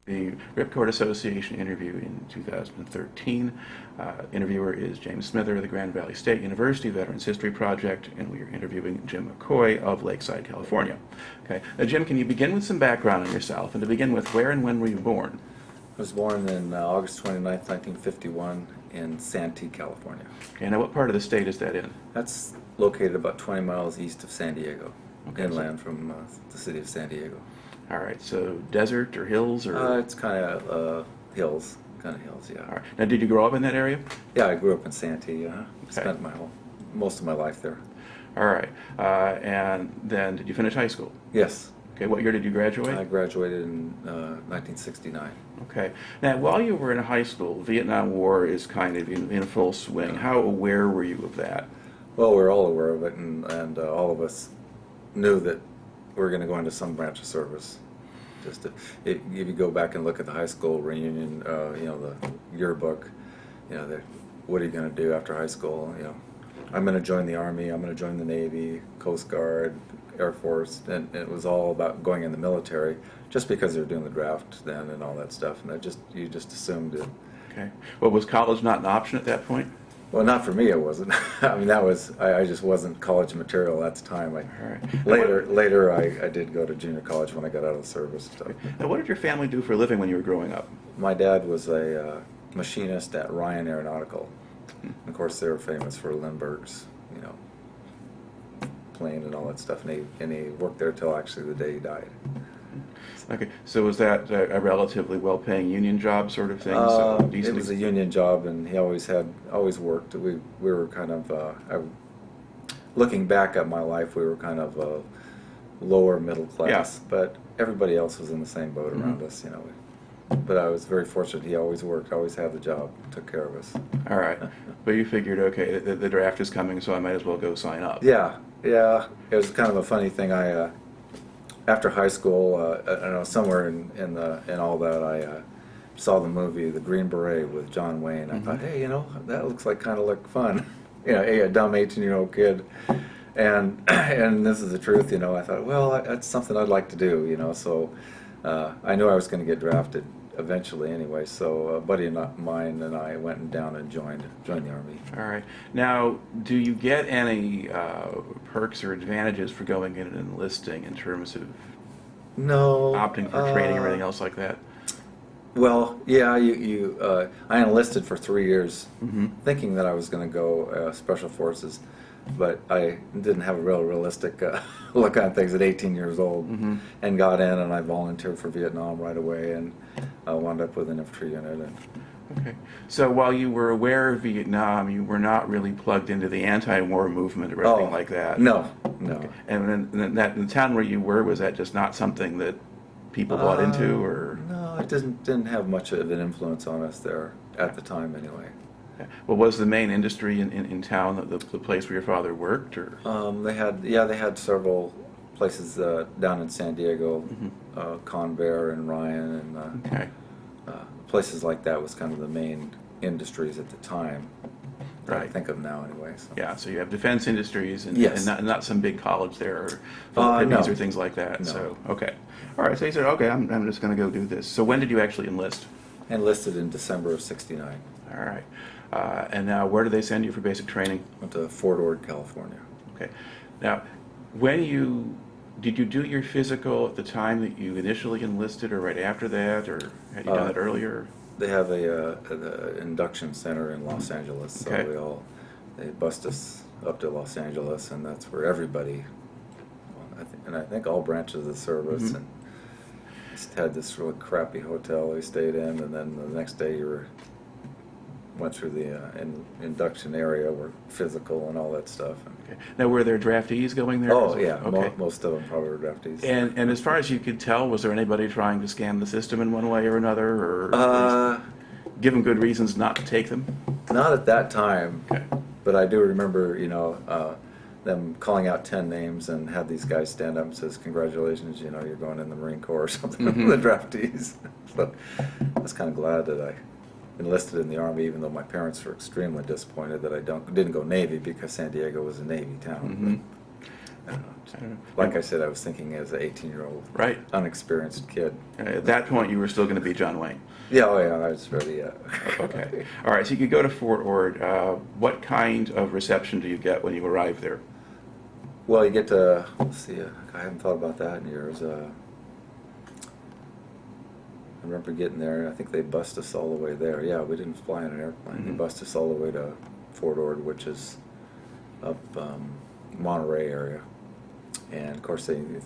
the Ripcord Association interview in 2013. Interviewer is James Smither of the Grand Valley State University Veterans History Project, and we are interviewing Jim McCoy of Lakeside, California. Okay, now, Jim, can you begin with some background on yourself, and to begin with, where and when were you born? I was born in August 29th, 1951 in Santee, California. Okay, now what part of the state is that in? That's located about 20 miles east of San Diego, Okay, inland from the city of San Diego. All right, so desert or hills or? It's kind of hills, yeah. All right. Now, did you grow up in that area? Yeah, I grew up in Santee. Okay. Spent most of my life there. All right, and then did you finish high school? Yes. Okay, what year did you graduate? I graduated in 1969. Okay. Now, while you were in high school, Vietnam War is kind of in full swing. How aware were you of that? Well, we're all aware of it, and all of us knew that we were going to go into some branch of service. If you go back and look at the high school reunion, the yearbook, what are you going to do after high school? I'm going to join the Army, I'm going to join the Navy, Coast Guard, Air Force, and it was all about going in the military, just because they were doing the draft then and all that stuff, and you just assumed it. Okay. Well, was college not an option at that point? Well, not for me, it wasn't. I mean, I just wasn't college material at the time. All right. Later, I did go to junior college when I got out of the service. So. Now, what did your family do for a living when you were growing up? My dad was a machinist at Ryan Aeronautical. Of course, they were famous for Lindbergh's, plane and all that stuff, and he worked there till actually the day he died. Okay, so was that a relatively well-paying union job sort of thing? It was a union job, and he always worked. We were kind of, looking back at my life, we were kind of lower middle class, but everybody else was in the same boat around us, But I was very fortunate. He always worked, always had the job, took care of us. All right, but you figured, okay, the draft is coming, so I might as well go sign up. Yeah. It was kind of a funny thing. After high school, I don't know, somewhere in all that, I saw the movie The Green Beret with John Wayne. I thought, hey, that looks like fun. A dumb 18-year-old kid. And this is the truth, I thought, well, that's something I'd like to do, So I knew I was going to get drafted eventually anyway. So a buddy of mine and I went down and joined the Army. All right. Now, do you get any perks or advantages for going in and enlisting in terms of opting for training or anything else like that? Well, yeah, I enlisted for 3 years, thinking that I was going to go Special Forces, but I didn't have a realistic look on things at 18 years old, and got in, and I volunteered for Vietnam right away, and wound up with an infantry unit. Okay. So while you were aware of Vietnam, you were not really plugged into the anti-war movement or anything like that? No. Okay. And then the town where you were, was that just not something that people bought into, or? No, it didn't have much of an influence on us there at the time anyway. Well, was the main industry in town the place where your father worked, or? They had several places down in San Diego, Convair and Ryan, and places like that was kind of the main industries at the time. Right. I think of now anyway. So. Yeah, so you have defense industries and, yes. and not some big college there or Philippines or things like that. No. So okay, all right. So you said, okay, I'm just going to go do this. So when did you actually enlist? Enlisted in December of '69. All right. And now, where do they send you for basic training? Went to Fort Ord, California. Okay. Now, did you do your physical at the time that you initially enlisted, or right after that, or had you done it earlier? They have an induction center in Los Angeles, so they bust us up to Los Angeles, and that's where everybody, I think all branches of the service, and just had this really crappy hotel we stayed in, and then the next day went through the induction area, were physical and all that stuff. Okay. Now, were there draftees going there? Oh, yeah. Okay. Most of them probably were draftees. And as far as you could tell, was there anybody trying to scam the system in one way or another, or give them good reasons not to take them? Not at that time. Okay. But I do remember, them calling out 10 names and had these guys stand up and says, congratulations, you're going in the Marine Corps or something, the draftees. But I was kind of glad that I enlisted in the Army, even though my parents were extremely disappointed that I didn't go Navy, because San Diego was a Navy town. I don't know. I don't know. Like I said, I was thinking as an 18-year-old, Right. unexperienced kid. At that point, you were still going to be John Wayne. Yeah, oh yeah, I was ready. Yeah. Okay. All right. So you could go to Fort Ord. What kind of reception do you get when you arrive there? Well, you get to, let's see, I haven't thought about that in years. I remember getting there, I think they bussed us all the way there. Yeah, we didn't fly in an airplane. They bussed us all the way to Fort Ord, which is up Monterey area. And of course, the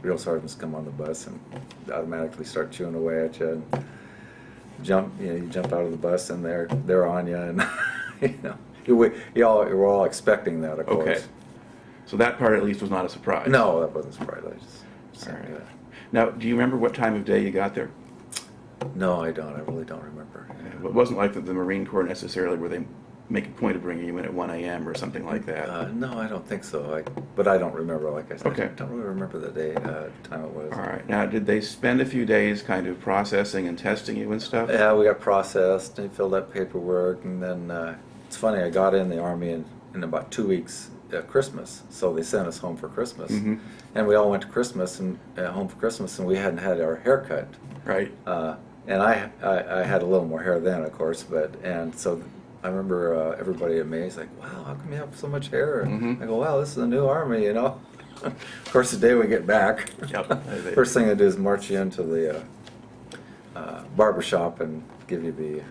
real sergeants come on the bus and automatically start chewing away at you and you jump out of the bus and they're on you, and you're all expecting that, of course. Okay. So that part at least was not a surprise. No, that wasn't a surprise. I just All right. yeah. Now, do you remember what time of day you got there? No, I don't. I really don't remember. It wasn't like the Marine Corps necessarily, where they make a point of bringing you in at 1 a.m. or something like that. No, I don't think so. But I don't remember. Like I said, Okay. I don't really remember the day, time it was. All right. Now, did they spend a few days kind of processing and testing you and stuff? Yeah, we got processed and filled out paperwork, and then it's funny. I got in the Army in about 2 weeks. Christmas, so they sent us home for Christmas, and we all went to Christmas and home for Christmas, and we hadn't had our hair cut. Right. And I had a little more hair then, of course, and so I remember everybody amazed, like, "Wow, how come you have so much hair?" And I go, "Wow, this is the new Army, you know." Of course, the day we get back, first thing they do is march you into the barber shop and give you the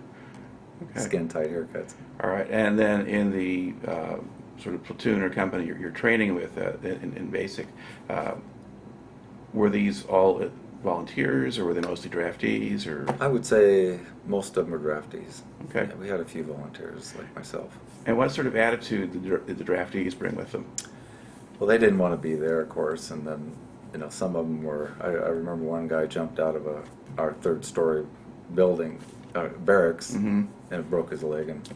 skin tight haircuts. All right. And then in the sort of platoon or company you're training with in basic, were these all volunteers, or were they mostly draftees? Or I would say most of them are draftees. Okay. Yeah, we had a few volunteers like myself. And what sort of attitude did the draftees bring with them? Well, they didn't want to be there, of course, and then some of them were. I remember one guy jumped out of our third-story building, barracks, and broke his leg and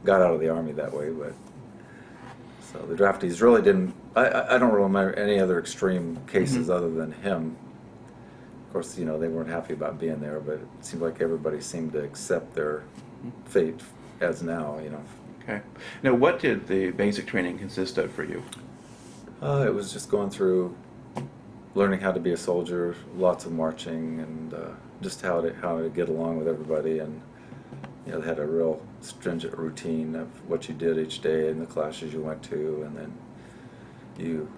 got out of the Army that way, but. So the draftees really didn't. I don't remember any other extreme cases other than him. Of course, they weren't happy about being there, but it seemed like everybody seemed to accept their fate as now. Okay. Now, what did the basic training consist of for you? It was just going through learning how to be a soldier, lots of marching, and just how to get along with everybody, and they had a real stringent routine of what you did each day and the classes you went to, and then you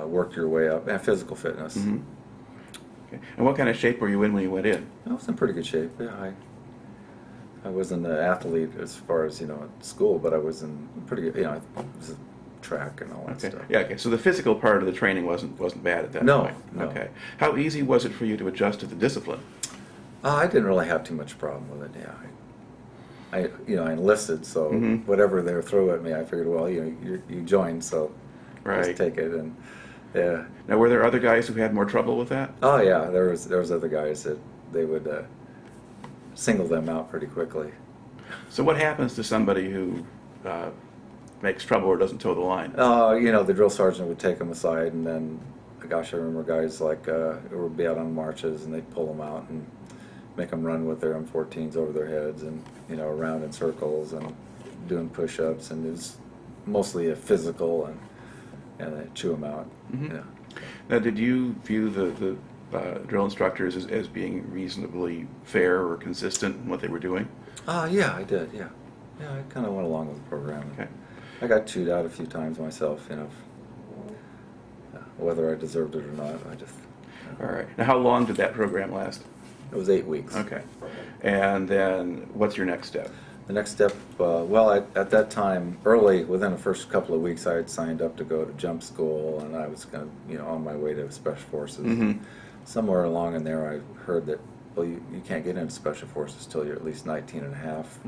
worked your way up, and physical fitness. Okay. And what kind of shape were you in when you went in? I was in pretty good shape. Yeah, I wasn't an athlete as far as at school, but I was in pretty good. I was track and all that stuff. Yeah. Okay. So the physical part of the training wasn't bad at that point. No. Okay. How easy was it for you to adjust to the discipline? I didn't really have too much problem with it. Yeah. I enlisted, so whatever they threw at me, I figured, well, you joined, so just take it. And yeah. Now, were there other guys who had more trouble with that? Oh yeah, there was other guys that they would single them out pretty quickly. So what happens to somebody who makes trouble or doesn't toe the line? The drill sergeant would take them aside, and then, gosh, I remember guys like who would be out on marches, and they'd pull them out and make them run with their M14s over their heads, and around in circles and doing push-ups, and it was mostly a physical, and they chew them out. Now, did you view the drill instructors as being reasonably fair or consistent in what they were doing? Yeah, I did. Yeah, I kind of went along with the program. Okay. I got chewed out a few times myself. Whether I deserved it or not, I just. All right. Now, how long did that program last? It was 8 weeks. Okay. And then, what's your next step? The next step, at that time, within the first couple of weeks, I had signed up to go to jump school, and I was going to, on my way to Special Forces. Somewhere along in there, I heard that, well, you can't get into Special Forces till you're at least 19 and a half,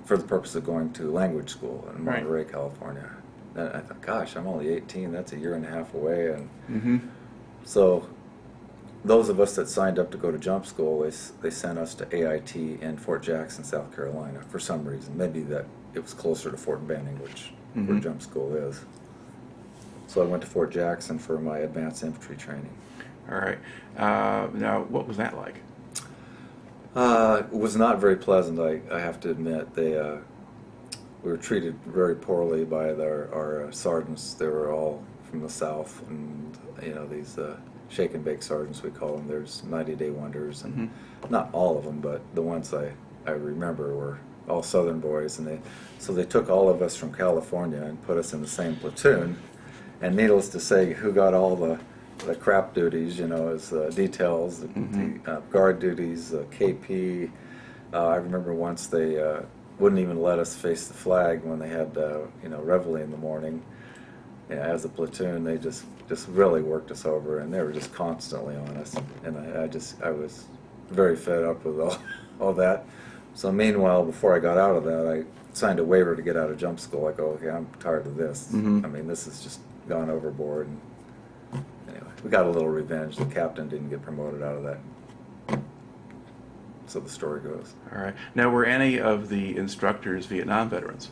for the purpose of going to language school in Monterey, California. And I thought, gosh, I'm only 18. That's a year and a half away, and so. Those of us that signed up to go to jump school, they sent us to AIT in Fort Jackson, South Carolina, for some reason. Maybe that it was closer to Fort Benning, where jump school is. So I went to Fort Jackson for my advanced infantry training. All right. Now, what was that like? It was not very pleasant, I have to admit. we were treated very poorly by our sergeants. They were all from the South, and these shake and bake sergeants, we call them. There's 90-day wonders, and not all of them, but the ones I remember were all Southern boys, and they took all of us from California and put us in the same platoon. And needless to say, who got all the crap duties, as details, the guard duties, KP. I remember once they wouldn't even let us face the flag when they had reveille in the morning. As a platoon, they just really worked us over, and they were just constantly on us. And I was very fed up with all that. So meanwhile, before I got out of that, I signed a waiver to get out of jump school. I go, okay, I'm tired of this. I mean, this has just gone overboard. And anyway, we got a little revenge. The captain didn't get promoted out of that. So the story goes. All right. Now, were any of the instructors Vietnam veterans?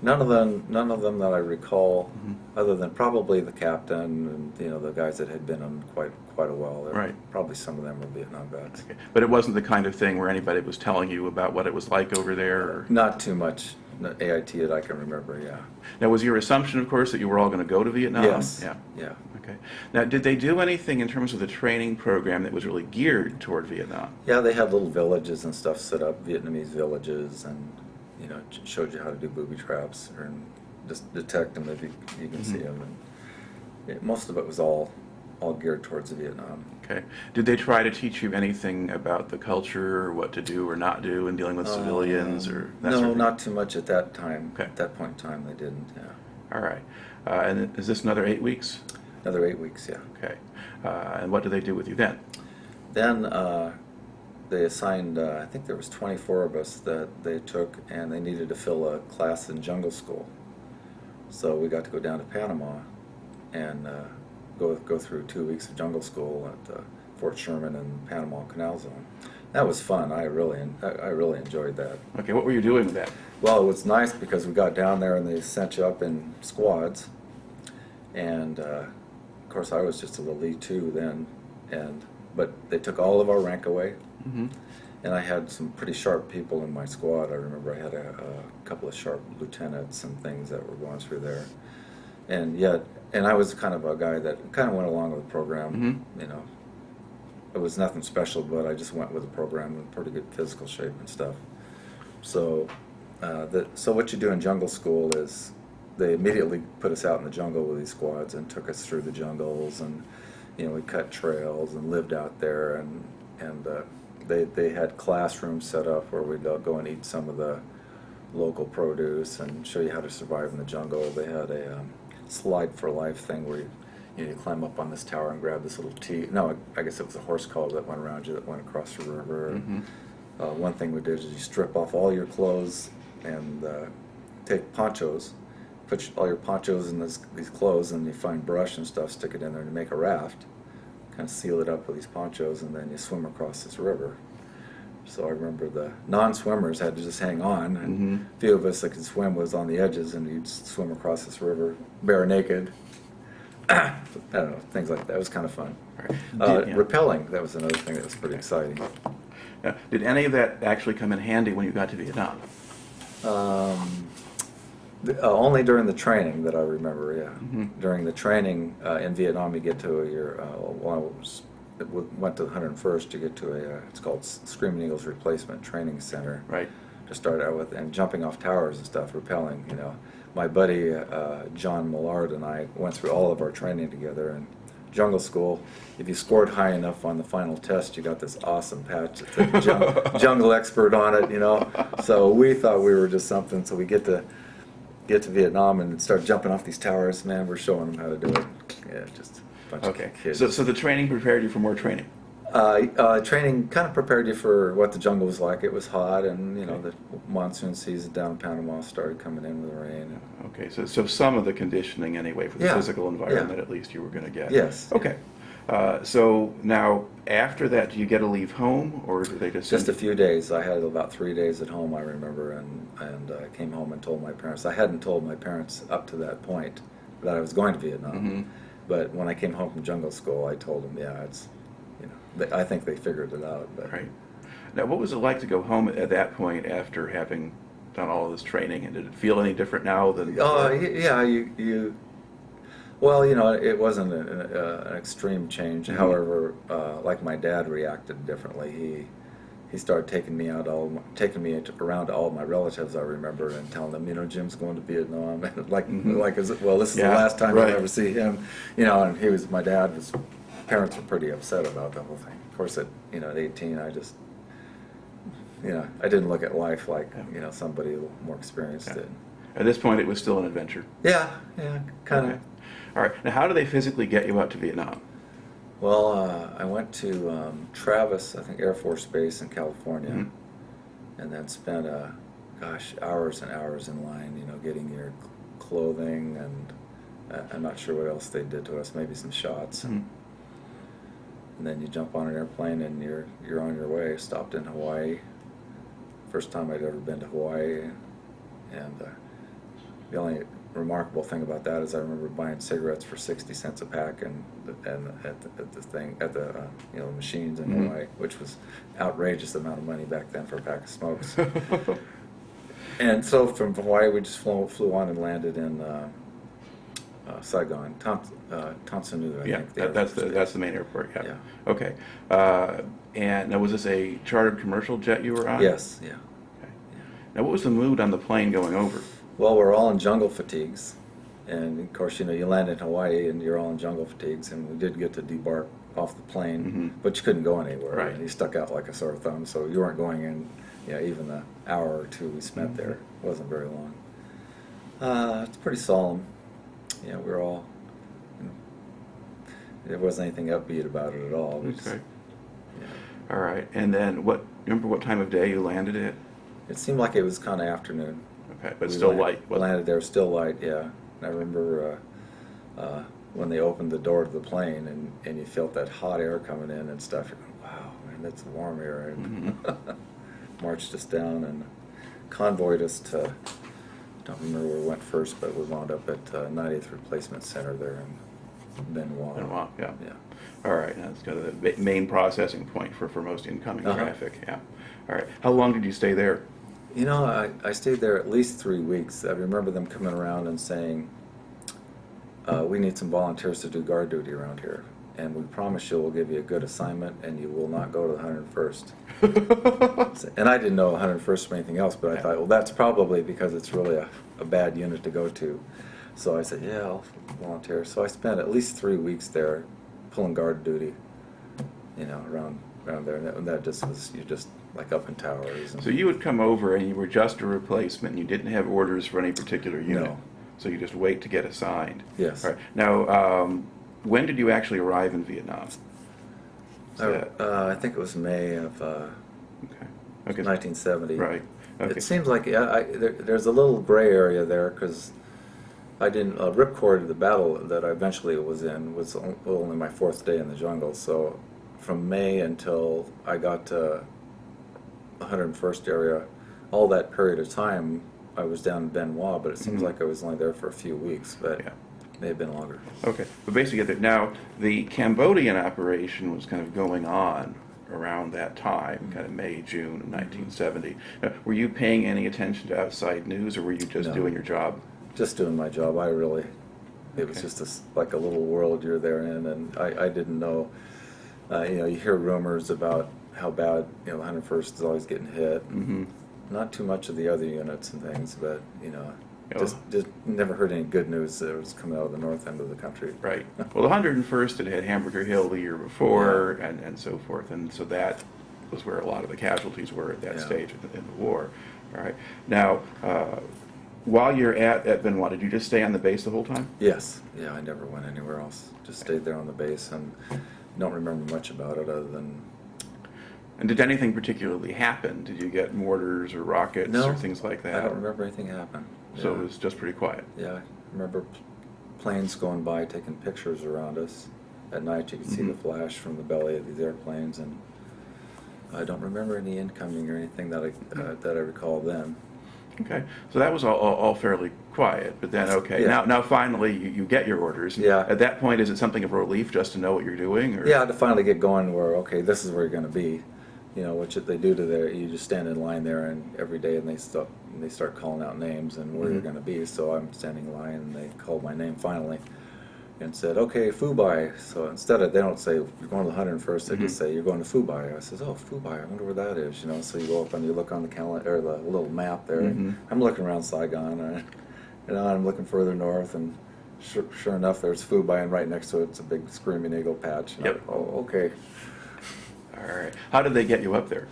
None of them that I recall, other than probably the captain and the guys that had been on quite a while. Right. Probably some of them were Vietnam vets. Okay. But it wasn't the kind of thing where anybody was telling you about what it was like over there? Or? Not too much. AIT that I can remember. Yeah. Now, was your assumption, of course, that you were all going to go to Vietnam? Yes. Yeah. Yeah. Okay. Now, did they do anything in terms of the training program that was really geared toward Vietnam? Yeah, they had little villages and stuff set up, Vietnamese villages, and showed you how to do booby traps or just detect them if you can see them. And most of it was all geared towards Vietnam. Okay. Did they try to teach you anything about the culture, or what to do or not do in dealing with civilians, or that no, sort of thing? not too much at that time. Okay. At that point in time, they didn't. Yeah. All right. And is this another 8 weeks? Another 8 weeks. Yeah. Okay. And what do they do with you then? Then they assigned. I think there was 24 of us that they took, and they needed to fill a class in jungle school. So we got to go down to Panama and go through 2 weeks of jungle school at Fort Sherman and Panama Canal Zone. That was fun. I really enjoyed that. Okay. What were you doing with that? Well, it was nice because we got down there and they sent you up in squads, and of course I was just a little E2 then, but they took all of our rank away. And I had some pretty sharp people in my squad. I remember I had a couple of sharp lieutenants and things that were going through there. And I was kind of a guy that kind of went along with the program. It was nothing special, but I just went with the program in pretty good physical shape and stuff. So, so what you do in jungle school is they immediately put us out in the jungle with these squads and took us through the jungles, and we cut trails and lived out there, and they had classrooms set up where we'd go and eat some of the local produce and show you how to survive in the jungle. They had a slide for life thing where you climb up on this tower and grab this little I guess it was a horse collar that went around you that went across the river. One thing we did is you strip off all your clothes and take ponchos, put all your ponchos in these clothes, and you find brush and stuff, stick it in there, and you make a raft. Kind of seal it up with these ponchos, and then you swim across this river. So I remember the non-swimmers had to just hang on, and a few of us that could swim was on the edges, and you'd swim across this river bare naked. I don't know, things like that. It was kind of fun. Right. Rappelling, that was another thing that was pretty exciting. Did any of that actually come in handy when you got to Vietnam? Only during the training that I remember, yeah. During the training in Vietnam, you get to went to the 101st, you get to it's called Screaming Eagles Replacement Training Center. Right. To start out with, and jumping off towers and stuff, rappelling, My buddy, John Millard, and I went through all of our training together, and jungle school, if you scored high enough on the final test, you got this awesome patch that said jungle expert on it, So we thought we were just something, so we get to Vietnam and start jumping off these towers. Man, we're showing them how to do it. Yeah, just a bunch of kids. So the training prepared you for more training? Training kind of prepared you for what the jungle was like. It was hot, and the monsoon season down in Panama started coming in with the rain. Okay, so some of the conditioning anyway for the physical environment at least you were going to get. Yes. Okay. So now after that, do you get to leave home, or do they just a few days? I had about 3 days at home, I remember, and I came home and told my parents. I hadn't told my parents up to that point that I was going to Vietnam, but when I came home from jungle school, I told them, it's. I think they figured it out. But. Right. Now, what was it like to go home at that point after having done all of this training? And did it feel any different now than? Oh, yeah, well, it wasn't an extreme change. Mhm. However, like my dad reacted differently. He started taking me around to all my relatives. I remember, and telling them, Jim's going to Vietnam, and like this is the Yeah, last time right. you'll ever see him. And my dad's parents were pretty upset about the whole thing. Of course, at 18, I just I didn't look at life like somebody a little more experienced did. At this point, it was still an adventure. Yeah, kind of. Okay. All right. Now, how do they physically get you out to Vietnam? Well, I went to Travis, I think Air Force Base in California, Mhm. and then spent, hours and hours in line, getting your clothing, and I'm not sure what else they did to us, maybe some shots. Mhm. And then you jump on an airplane and you're on your way. Stopped in Hawaii. First time I'd ever been to Hawaii, and the only remarkable thing about that is I remember buying cigarettes for 60 cents a pack, and at the machines in Mhm. Hawaii, which was outrageous amount of money back then for a pack of smokes. And so from Hawaii we just flew on and landed in Saigon, Tonsunu, I Yeah, think. the that's airport. the main airport. Yeah. Yeah. Okay. And now, was this a chartered commercial jet you were on? Yes, yeah. Okay. Now, what was the mood on the plane going over? Well, we're all in jungle fatigues, and of course, you land in Hawaii and you're all in jungle fatigues, and we did get to debark off the plane, Mhm. but you couldn't go anywhere. Right. And he stuck out like a sore thumb, so you weren't going in. Even the hour or two we spent Mhm. there wasn't very long. It's pretty solemn. We were all. There wasn't anything upbeat about it at all. We just- Okay. yeah. All right. And then, remember what time of day you landed at? It seemed like it was kind of afternoon. Okay, but We still landed- light. wasn't it? Landed there, still light, yeah. And I remember when they opened the door to the plane and you felt that hot air coming in and stuff. You're going, wow, man, that's warm air. And marched us down and convoyed us to, I don't remember where we went first, but we wound up at 90th Replacement Center there in Bien Hoa. Bien Hoa, yeah. Yeah. All right. That's kind of the main processing point for most incoming Uh-huh. traffic. Yeah. All right. How long did you stay there? I stayed there at least 3 weeks. I remember them coming around and saying, we need some volunteers to do guard duty around here. And we promise you we'll give you a good assignment and you will not go to the 101st. And I didn't know 101st from anything else, but I thought, well, that's probably because it's really a bad unit to go to. So I said, yeah, I'll volunteer. So I spent at least 3 weeks there pulling guard duty, around there. And that just was, you just like up in towers. And So you would come over and you were just a replacement. And you didn't have orders for any particular unit. No. So you just wait to get assigned. Yes. All right. Now, when did you actually arrive in Vietnam? I think it was May of Okay. Okay. 1970. Right. Okay. It seems like there's a little gray area there because I didn't Ripcord, the battle that I eventually was in, was only my 4th day in the jungle. So from May until I got to 101st area, all that period of time I was down in Bien Hoa, but it seems like I was only there for a few weeks, but Yeah. it may have been longer. Okay, but basically, now the Cambodian operation was kind of going on around that time, kind of May, June of 1970. Now, were you paying any attention to outside news, or were you just No. doing your job? Just doing my job. It was Okay. just like a little world you're there in, and I didn't know. You hear rumors about how bad, the 101st is always getting hit. Mm-hmm. Not too much of the other units and things, but Yeah. just never heard any good news that was coming out of the north end of the country. Right. Well, the 101st had Hamburger Hill the year before, and so forth, and so that was where a lot of the casualties were at that Yeah. stage in the war. All right. Now, while you're at Bien Hoa, did you just stay on the base the whole time? Yes, yeah, I never went anywhere else. Just stayed there on the base and don't remember much about it other than. And did anything particularly happen? Did you get mortars or rockets No, or things like that? I don't remember anything happen. So Yeah. it was just pretty quiet. Yeah, I remember planes going by taking pictures around us. At night you could see the Mhm. flash from the belly of these airplanes, and I don't remember any incoming or anything that I recall then. Okay, so that was all fairly quiet, but then, okay, Yeah. now finally you get your orders. Yeah. At that point, is it something of a relief just to know what you're doing? Or? Yeah, to finally get going where, okay, this is where you're going to be. you know, which they do to their, you just stand in line there and every day and they start calling out names and where you're going to be. So I'm standing in line and they called my name finally and said, okay, Fubai. So instead of, they don't say you're going to the 101st, they just say you're going to Fubai. I says, oh, Fubai, I wonder where that is, you know. So you go up and you look on the calendar, or the little map there. And I'm looking around Saigon and I'm looking further north and sure enough, there's Fubai, and right next to it's a big Screaming Eagle patch. And oh, okay. All right. How did they get you up there?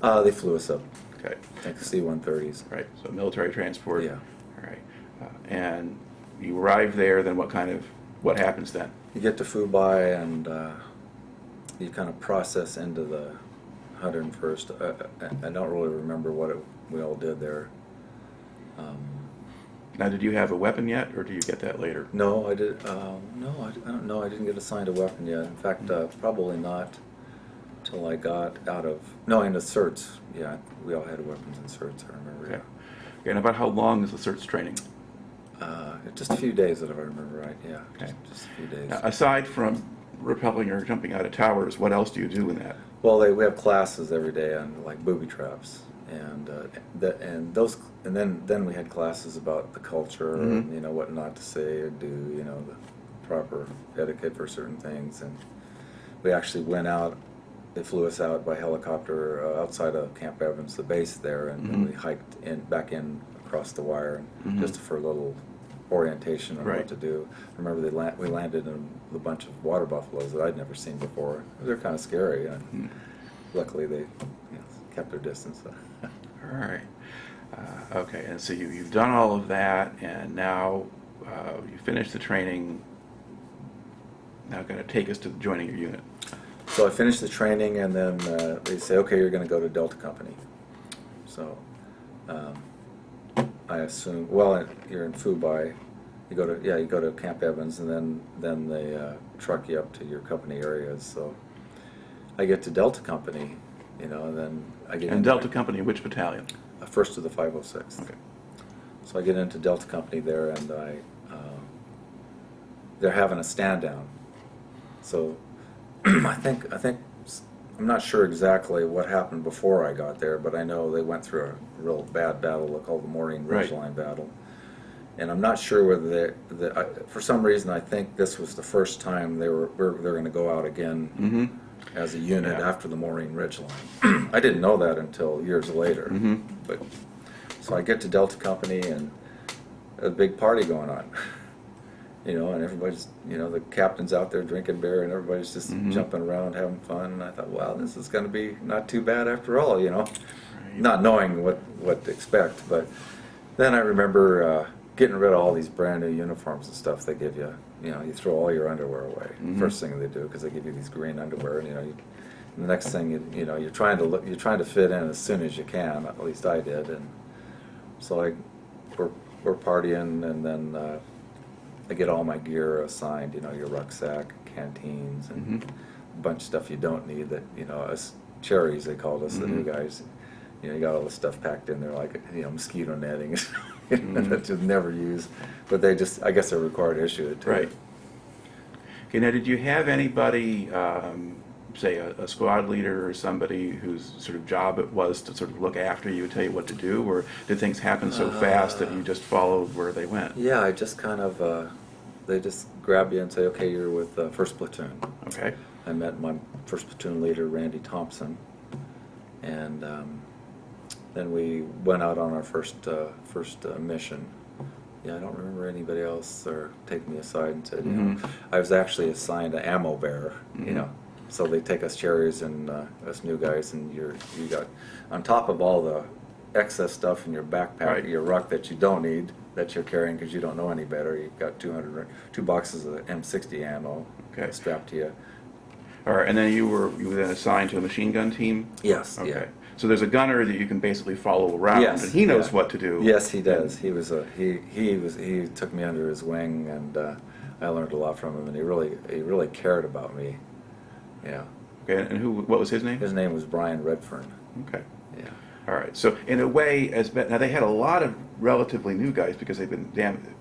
They flew us up. Okay. Like C-130s. Right. So military transport. Yeah. All right. And you arrive there. Then what happens then? You get to Fubai and you kind of process into the 101st. I don't really remember what we all did there. Now, did you have a weapon yet, or do you get that later? No, I did. No, I don't know. I didn't get assigned a weapon yet. In fact, probably not till I got out of. No, in the certs. Yeah, we all had weapons in certs. I remember. Okay. Okay, and about how long is the certs training? Just a few days, if I remember right. Yeah. Okay. Just a few days. Now, aside from rappelling or jumping out of towers, what else do you do in that? Well, we have classes every day on like booby traps, and then we had classes about the culture, and, you know, what not to say or do, you know, the proper etiquette for certain things. And we actually went out. They flew us out by helicopter outside of Camp Evans, the base there, and then we hiked back in across the wire, and just for a little orientation on what to do. I remember we landed in a bunch of water buffaloes that I'd never seen before. They're kind of scary, and luckily they kept their distance. All right. Okay, and so you've done all of that, and now you finished the training. Now going to take us to joining your unit. So I finished the training, and then they say, okay, you're going to go to Delta Company. So I assume, well, you're in Fubai. You go to Camp Evans, and then they truck you up to your company areas. So I get to Delta Company, you know, and then I get. And Delta Company, which battalion? First of the 506th. Okay. So I get into Delta Company there, and they're having a stand down. So I think I'm not sure exactly what happened before I got there, but I know they went through a real bad battle called the Maureen Ridgeline battle, and I'm not sure whether for some reason I think this was the first time they're going to go out again as a unit after the Maureen Ridgeline. I didn't know that until years later, but so I get to Delta Company and a big party going on. You know, and everybody's, you know, the captain's out there drinking beer, and everybody's just jumping around, having fun. And I thought, wow, this is going to be not too bad after all, you know, not knowing what to expect. But then I remember getting rid of all these brand new uniforms and stuff they give you. You know, you throw all your underwear away. First thing they do, because they give you these green underwear, and you know, and the next thing you know, you're trying to fit in as soon as you can. At least I did, and so we're partying, and then. I get all my gear assigned, you know, your rucksack, canteens, and a bunch of stuff you don't need that, you know, us cherries, they called us, the new guys. You know, you got all this stuff packed in there, like, you know, mosquito netting that you'd never use. But they just, I guess they're required to issue it too. Right. Okay, now did you have anybody, say a squad leader or somebody whose sort of job it was to sort of look after you, tell you what to do, or did things happen so fast that you just followed where they went? Yeah, I just kind of, they just grab you and say, okay, you're with 1st Platoon. Okay. I met my 1st Platoon leader, Randy Thompson, and then we went out on our first mission. Yeah, I don't remember anybody else or take me aside and said, you know, I was actually assigned an ammo bearer, you know. So they take us cherries and us new guys, and you got, on top of all the excess stuff in your backpack, your ruck that you don't need, that you're carrying because you don't know any better. You've got 2 boxes of M60 ammo strapped to you. All right, and then you were then assigned to a machine gun team? Yes. Okay. Yeah. So there's a gunner that you can basically follow around, and he knows what to do. Yes, he does. He took me under his wing, and I learned a lot from him, and he really cared about me. Yeah. Okay, and what was his name? His name was Brian Redfern. Okay. Yeah. All right. So in a way, now they had a lot of relatively new guys because they've been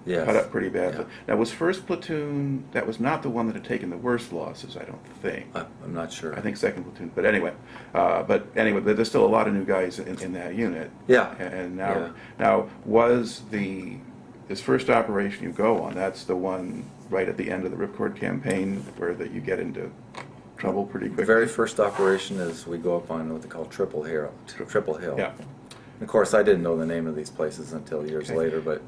Yes. cut up pretty badly. Yeah. Now, was First Platoon, that was not the one that had taken the worst losses, I don't think. I'm not sure. I think Second Platoon, but anyway, but there's still a lot of new guys in that unit. Yeah. And now, Yeah. now was this first operation you go on, that's the one right at the end of the Ripcord campaign where that you get into trouble pretty The quickly? very first operation is we go up on what they call Triple Hill. Triple Hill. Yeah. Of course, I didn't know the name of these places until years Okay. later, but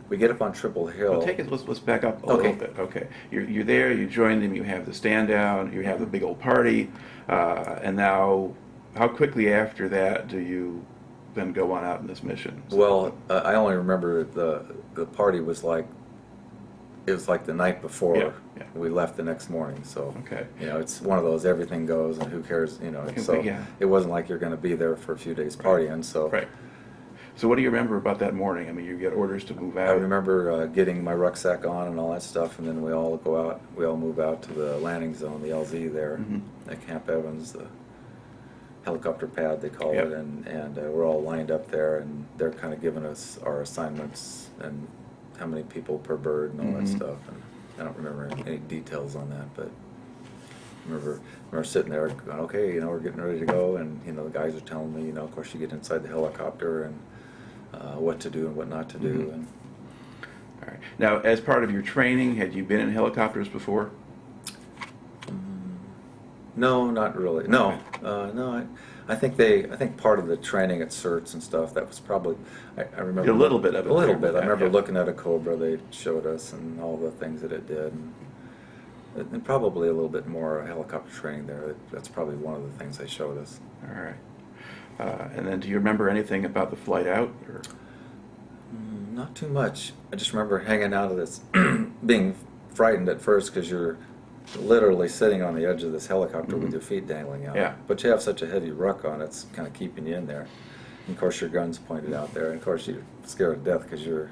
we get up on Triple Hill. Well, let's back up a Okay. little bit. Okay, you're there. You join them. You have the stand down. You have the big old party, and now, how quickly after that do you then go on out in this mission? Well, I only remember the party was like, it was like the night before Yeah, yeah. we left the next morning. So Okay. you know, it's one of those everything goes and who cares, you know. Okay, So yeah. it wasn't like you're going to be there for a few days partying. So Right. So what do you remember about that morning? I mean, you get orders to move out. I remember getting my rucksack on and all that stuff, and then we all go out. We all move out to the landing zone, the LZ there Mhm. at Camp Evans, the helicopter pad they call Yep. it, and we're all lined up there, and they're kind of giving us our assignments and how many people per bird and all that Mhm. stuff. And I don't remember any details on that, but remember sitting there going, okay, you know, we're getting ready to go, and you know, the guys are telling me, you know, of course you get inside the helicopter and what to do and what not to do. Mhm. And All right. Now, as part of your training, had you been in helicopters before? no, not really. No, no. I think part of the training at certs and stuff, that was probably, I remember A little bit of it A little there, bit. I remember yeah. looking at a Cobra. They showed us and all the things that it did, and probably a little bit more helicopter training there. That's probably one of the things they showed us. All right. And then, do you remember anything about the flight out? Or? Not too much. I just remember hanging out of this, being frightened at first because you're literally sitting on the edge of this helicopter with Mhm. your feet dangling out. Yeah. But you have such a heavy ruck on, it's kind of keeping you in there. And of course, your gun's pointed out there, and of course, you're scared to death because you're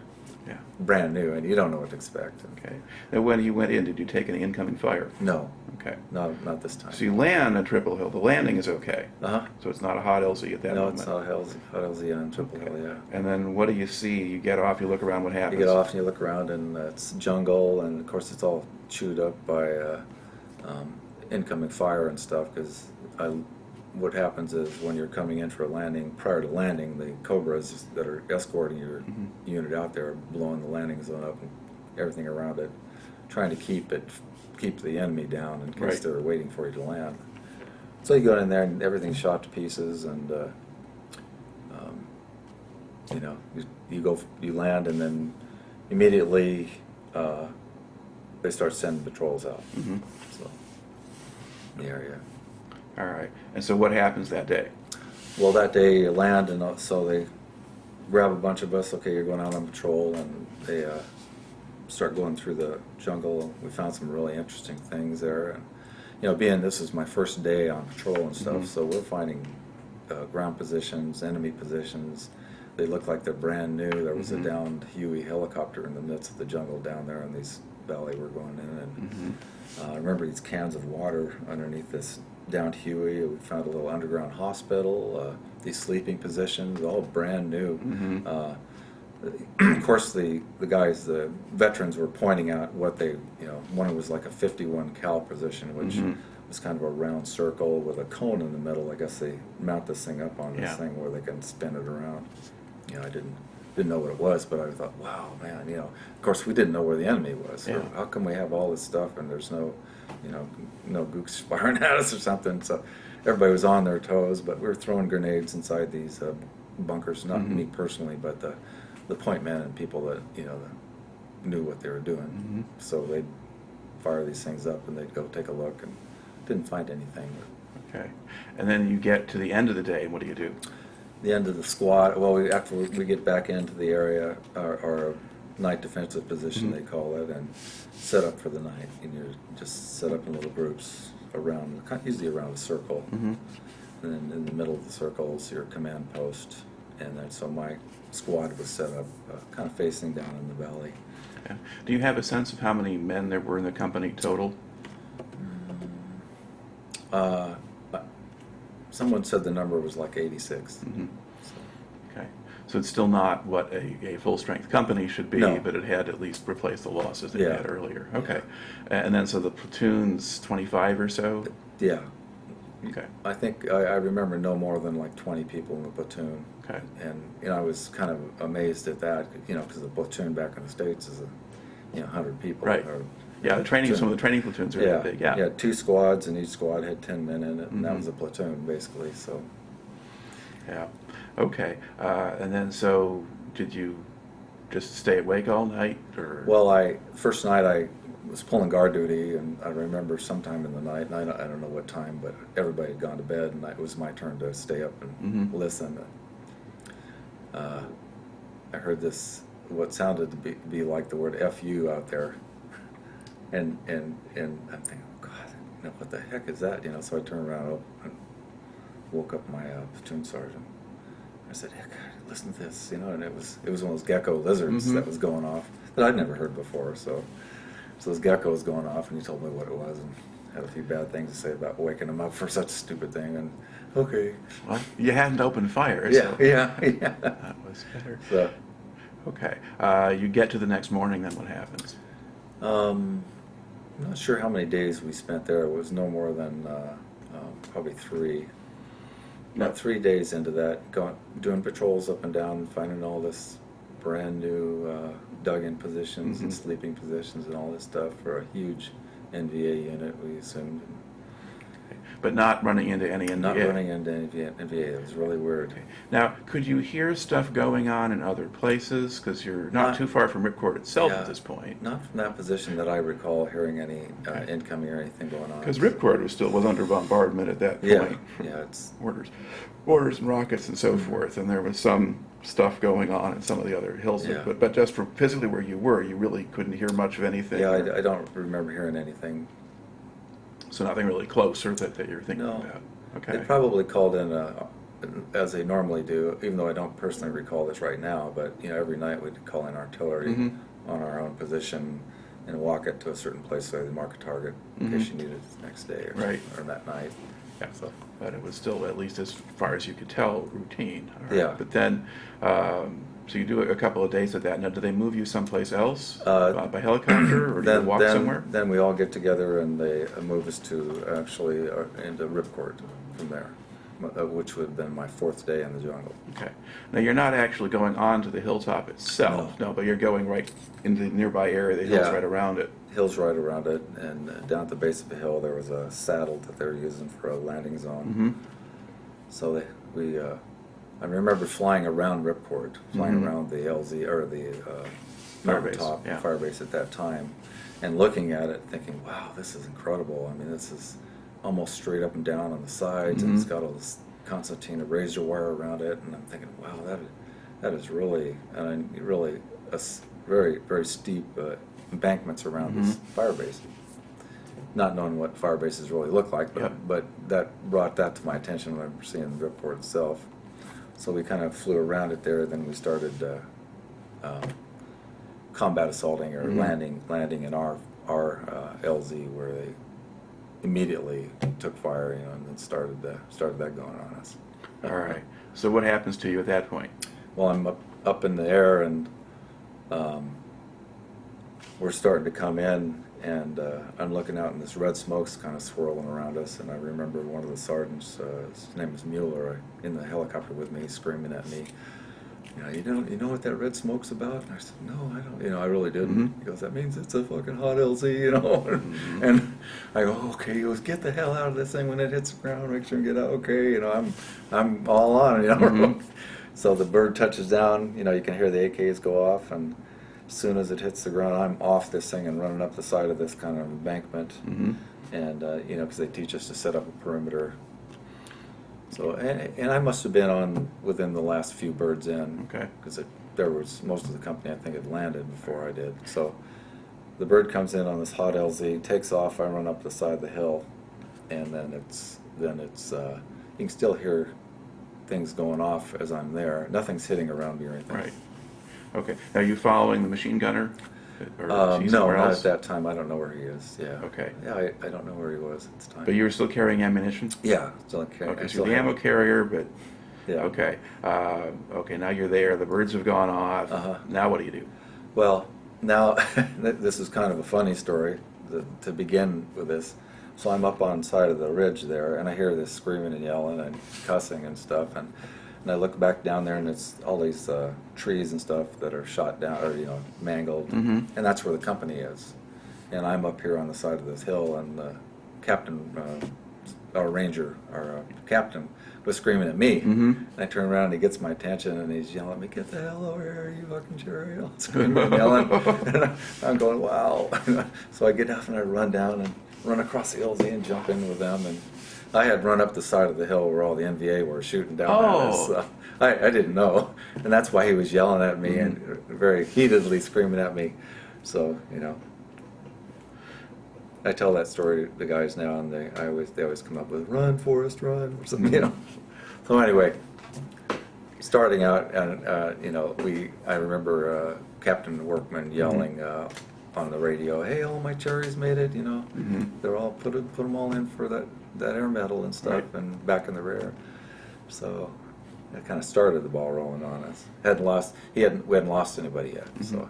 Yeah. brand new and you don't know what to expect. Okay. Now, when you went in, did you take any incoming fire? No, Okay. not this time. So you land on Triple Hill. The landing is okay. Uh-huh. So it's not a hot LZ at that No, moment. it's not hot LZ on Triple Hill, yeah. And then what do you see? You get off, you look around, what happens? You get off and you look around, and it's jungle, and of course it's all chewed up by incoming fire and stuff. Because what happens is when you're coming in for a landing, prior to landing, the Cobras that are escorting your Mhm. unit out there are blowing the landing zone up and everything around it, trying to keep the enemy down in case Right. they're waiting for you to land. So you go in there and everything's shot to pieces, and you know, you land, and then immediately they start sending patrols out. Mhm. So the area. All right. And so what happens that day? Well, that day you land, and so they grab a bunch of us. Okay, you're going out on patrol, and they start going through the jungle. We found some really interesting things there, and you know, being this is my first day on patrol and stuff, Mhm. so we're finding ground positions, enemy positions. They look like they're brand new. There was Mhm. a downed Huey helicopter in the midst of the jungle down there in this valley we're going in, and Mhm. I remember these cans of water underneath this downed Huey. We found a little underground hospital, these sleeping positions, all brand new. Mhm. Of course, the guys, the veterans, were pointing out what they, you know, one was like a 51 cal position, which Mhm. was kind of a round circle with a cone in the middle. I guess they mount this thing up on this Yeah. thing where they can spin it around. You know, I didn't know what it was, but I thought, wow, man, you know. Of course, we didn't know where the enemy was. Yeah. How come we have all this stuff and there's no, you know, no gooks firing at us or something? So everybody was on their toes, but we were throwing grenades inside these bunkers. Not Mhm. me personally, but the point men and people that, you know, that knew what they were doing. Mhm. So they'd fire these things up and they'd go take a look, and didn't find anything. Okay. And then you get to the end of the day, and what do you do? The end of the squad, well, after we get back into the area, our night defensive position, Mhm. they call it, and set up for the night. And you're just set up in little groups around, usually around a circle. Mm-hmm. And then in the middle of the circle is your command post. And then so my squad was set up kind of facing down in the valley. Okay. Do you have a sense of how many men there were in the company total? Someone said the number was like 86. Mm-hmm. So, Okay. So it's still not what a full-strength company should be, No. but it had at least replaced the losses it Yeah. had earlier. Okay. And then so the platoon's 25 or so? Yeah. Okay. I think I remember no more than like 20 people in the platoon. Okay. And, I was kind of amazed at that, because the platoon back in the States is 100 people. Right. Yeah, some of the training platoons are Yeah. big, yeah. Yeah, 2 squads, and each squad had 10 men in it, and that Mhm. was a platoon, basically, so. Yeah, okay. And then so did you just stay awake all night, or? Well, first night I was pulling guard duty, and I remember sometime in the night, and I don't know what time, but everybody had gone to bed, and it was my turn to stay up and Mhm. listen. I heard what sounded to be like the word "fu" out there, and I'm thinking, oh, God, what the heck is that? So I turned around and woke up my platoon sergeant. I said, "Heck, listen to this," and it was one of those gecko lizards Mhm. that was going off that I'd never heard before. So those geckos going off, and he told me what it was, and had a few bad things to say about waking him up for such a stupid thing. And okay, Well, you hadn't opened fire, yeah, so yeah. that was better. So, Okay. You get to the next morning, then what happens? I'm not sure how many days we spent there. It was no more than probably 3. About 3 days into that, doing patrols up and down, finding all this brand new dug-in positions and Mhm. sleeping positions and all this stuff for a huge NVA unit, we assumed. But not running into any NDA? Not running into NVA. It was really weird. Okay. Now, could you hear stuff going on in other places? Because you're not too far from Ripcord itself Yeah, at this point. Not from that position that I recall hearing any incoming or anything going on. Because Ripcord was under bombardment at that Yeah, point. yeah, it's Mortars and rockets and so forth, and there was some stuff going on in some of the other hills. Yeah. But just for physically where you were, you really couldn't hear much of anything. yeah. I don't remember hearing anything. So nothing really closer that you're thinking No. about. Okay. They probably called in as they normally do, even though I don't personally recall this right now. But every night we'd call in artillery Mhm. on our own position and walk it to a certain place so they'd mark a target in case you needed it the next day Right. or that night. Yeah. So. But it was still, at least as far as you could tell, routine. All right. Yeah. But then, so you do a couple of days of that. Now, do they move you someplace else by helicopter, or do you walk somewhere? Then we all get together and they move us to actually into Ripcord from there, which would have been my 4th day in the jungle. Okay. Now, you're not actually going on to the hilltop itself, no, but you're going right into the nearby area, the hills Yeah. right around it. Hills right around it, and down at the base of the hill there was a saddle that they were using for a landing zone. Mm-hmm. So I remember flying around Ripcord, flying Mhm. around the LZ or the Firebase, mountaintop yeah. firebase at that time, and looking at it, thinking, "Wow, this is incredible." I mean, this is almost straight up and down on the sides, and it's Mhm. got all this concertina razor wire around it, and I'm thinking, "Wow, that is really very very steep embankments around this firebase." Not knowing what fire bases really look like, Yep. but that brought that to my attention when I was seeing the report itself. So we kind of flew around it there. Then we started combat assaulting or landing in our LZ, where they immediately took fire, and then started that going on us. All right. So what happens to you at that point? Well, I'm up in the air, and we're starting to come in, and I'm looking out, and this red smoke's kind of swirling around us. And I remember one of the sergeants, his name is Mueller, in the helicopter with me, screaming at me, you know what that red smoke's about? And I said, no, I don't. I really didn't. Mhm. He goes, that means it's a fucking hot LZ, And I go, okay. He goes, get the hell out of this thing when it hits the ground. Make sure you get out. Okay, I'm all on. So the bird touches down. You can hear the AKs go off, and as soon as it hits the ground, I'm off this thing and running up the side of this kind of embankment. Mm-hmm. And because they teach us to set up a perimeter. So and I must have been within the last few birds in. Okay. Because there was most of the company I think had landed before I did. So the bird comes in on this hot LZ, takes off. I run up the side of the hill, and then it's you can still hear things going off as I'm there. Nothing's hitting around me or anything. Right. Okay. Now, are you following the machine gunner? Or is he No, somewhere not else? at that time. I don't know where he is. Yeah. Okay. Yeah, I don't know where he was at the time. But you were still carrying ammunition? Yeah, still carrying. Okay, so you're the ammo carrier, but Yeah. Okay. Okay, now you're there, the birds have gone off. Uh-huh. Now what do you do? Well, now this is kind of a funny story to begin with this. So I'm up on the side of the ridge there, and I hear this screaming and yelling and cussing and stuff, and I look back down there, and it's all these trees and stuff that are shot down or mangled, Mhm. and that's where the company is. And I'm up here on the side of this hill, and the captain, our ranger, our captain, was screaming at me. Mhm. And I turn around, and he gets my attention, and he's yelling at me, "Get the hell over here, you fucking Jerry!" Screaming and yelling. And I'm going, wow. So I get up and I run down and run across the LZ and jump in with them. And I had run up the side of the hill where all the NVA were shooting down at us. So I didn't know. And that's why he was yelling at me and very heatedly screaming at me. So, I tell that story to the guys now, and they always come up with "Run, Forrest, run" or something, So anyway, starting out, and I remember Captain Workman yelling on the radio, "Hey, all my cherries made it!" They're all put them all in for that air medal and stuff, Right. and back in the rear. So that kind of started the ball rolling on us. We hadn't lost anybody yet. So.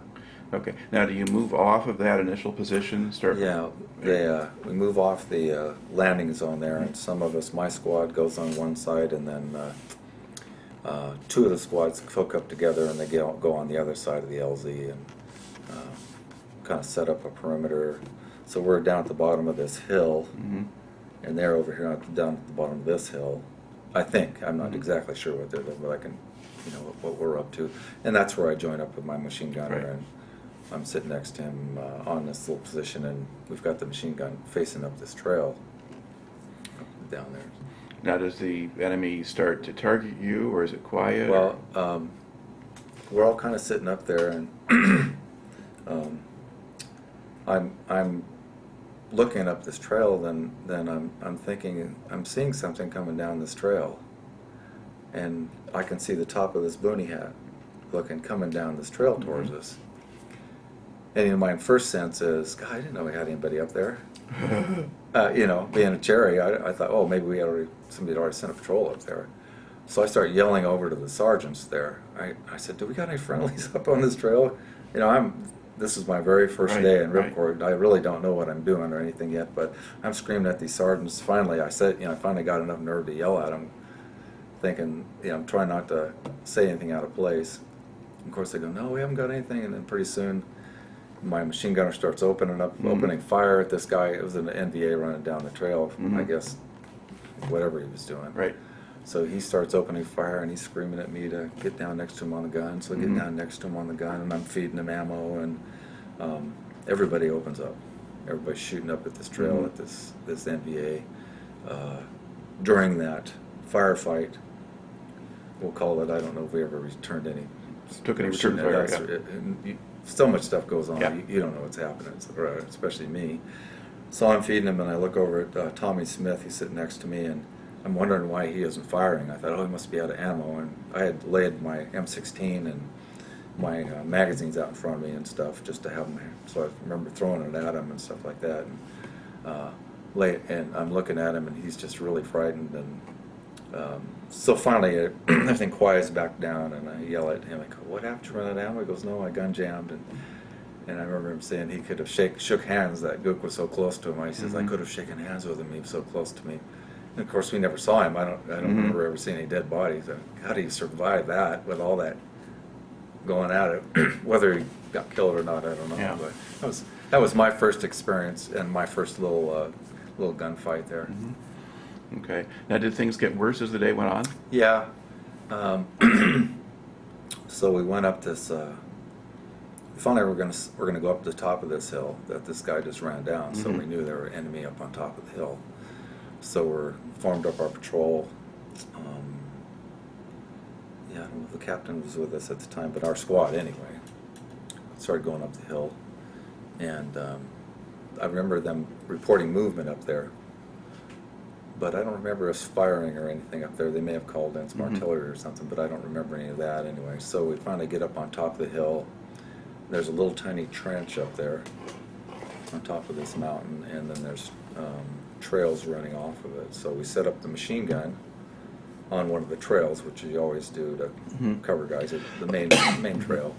Okay. Now, do you move off of that initial position? Yeah, we move off the landing zone there, and some of us, my squad, goes on one side, and then two of the squads hook up together, and they go on the other side of the LZ and kind of set up a perimeter. So we're down at the bottom of this hill, and they're over here down at the bottom of this hill. I think I'm not exactly sure what they're doing, but I can, what we're up to, and that's where I join up with my machine gunner Right. and. I'm sitting next to him on this little position, and we've got the machine gun facing up this trail down there. Now, does the enemy start to target you, or is it quiet? Well, we're all kind of sitting up there, and I'm looking up this trail. Then I'm thinking I'm seeing something coming down this trail, and I can see the top of this boonie hat coming down this trail towards us. And my first sense is, God, I didn't know we had anybody up there. Being a cherry, I thought, oh, maybe somebody had already sent a patrol up there. So I start yelling over to the sergeants there. I said, do we got any friendlies up on this trail? This is my very first day in Ripcord. I really don't know what I'm doing or anything yet, but I'm screaming at these sergeants. Finally, I finally got enough nerve to yell at them, thinking, I'm trying not to say anything out of place. Of course, they go, no, we haven't got anything, and then pretty soon, my machine gunner starts opening fire at this guy. It was an NVA running down the trail, I guess, whatever he was doing. Right. So he starts opening fire, and he's screaming at me to get down next to him on the gun. So I get down next to him on the gun, and I'm feeding him ammo, and everybody opens up. Everybody's shooting up at this trail at this NVA. During that firefight, we'll call it, I don't know if we ever returned any. Took any return shooting at fire, us. So much stuff goes on, Yeah. you don't know what's happening, especially me. So I'm feeding him, and I look over at Tommy Smith. He's sitting next to me, and I'm wondering why he isn't firing. I thought, oh, he must be out of ammo. And I had laid my M16 and my magazines out in front of me and stuff just to have them. So I remember throwing it at him and stuff like that. And I'm looking at him, and he's just really frightened. And so finally, everything quiets back down, and I yell at him. I go, "What happened? You run out of ammo?" He goes, "No, my gun jammed." And I remember him saying he could have shook hands. That gook was so close to him. He says, "I could have shaken hands with him. He was so close to me." And of course, we never saw him. I don't remember ever seeing any dead bodies. How do you survive that with all that going at it? Whether he got killed or not, I don't know. Yeah. But that was my first experience and my first little gunfight there. Okay. Now, did things get worse as the day went on? Yeah. So we went up this. Finally, we're gonna go up the top of this hill that this guy just ran down. So we knew there were enemy up on top of the hill. So we're formed up our patrol. I don't know if the captain was with us at the time, but our squad anyway started going up the hill, and I remember them reporting movement up there. But I don't remember us firing or anything up there. They may have called in some artillery or something, but I don't remember any of that anyway. So we finally get up on top of the hill. There's a little tiny trench up there on top of this mountain, and then there's trails running off of it. So we set up the machine gun on one of the trails, which you always do to cover guys at the main trail.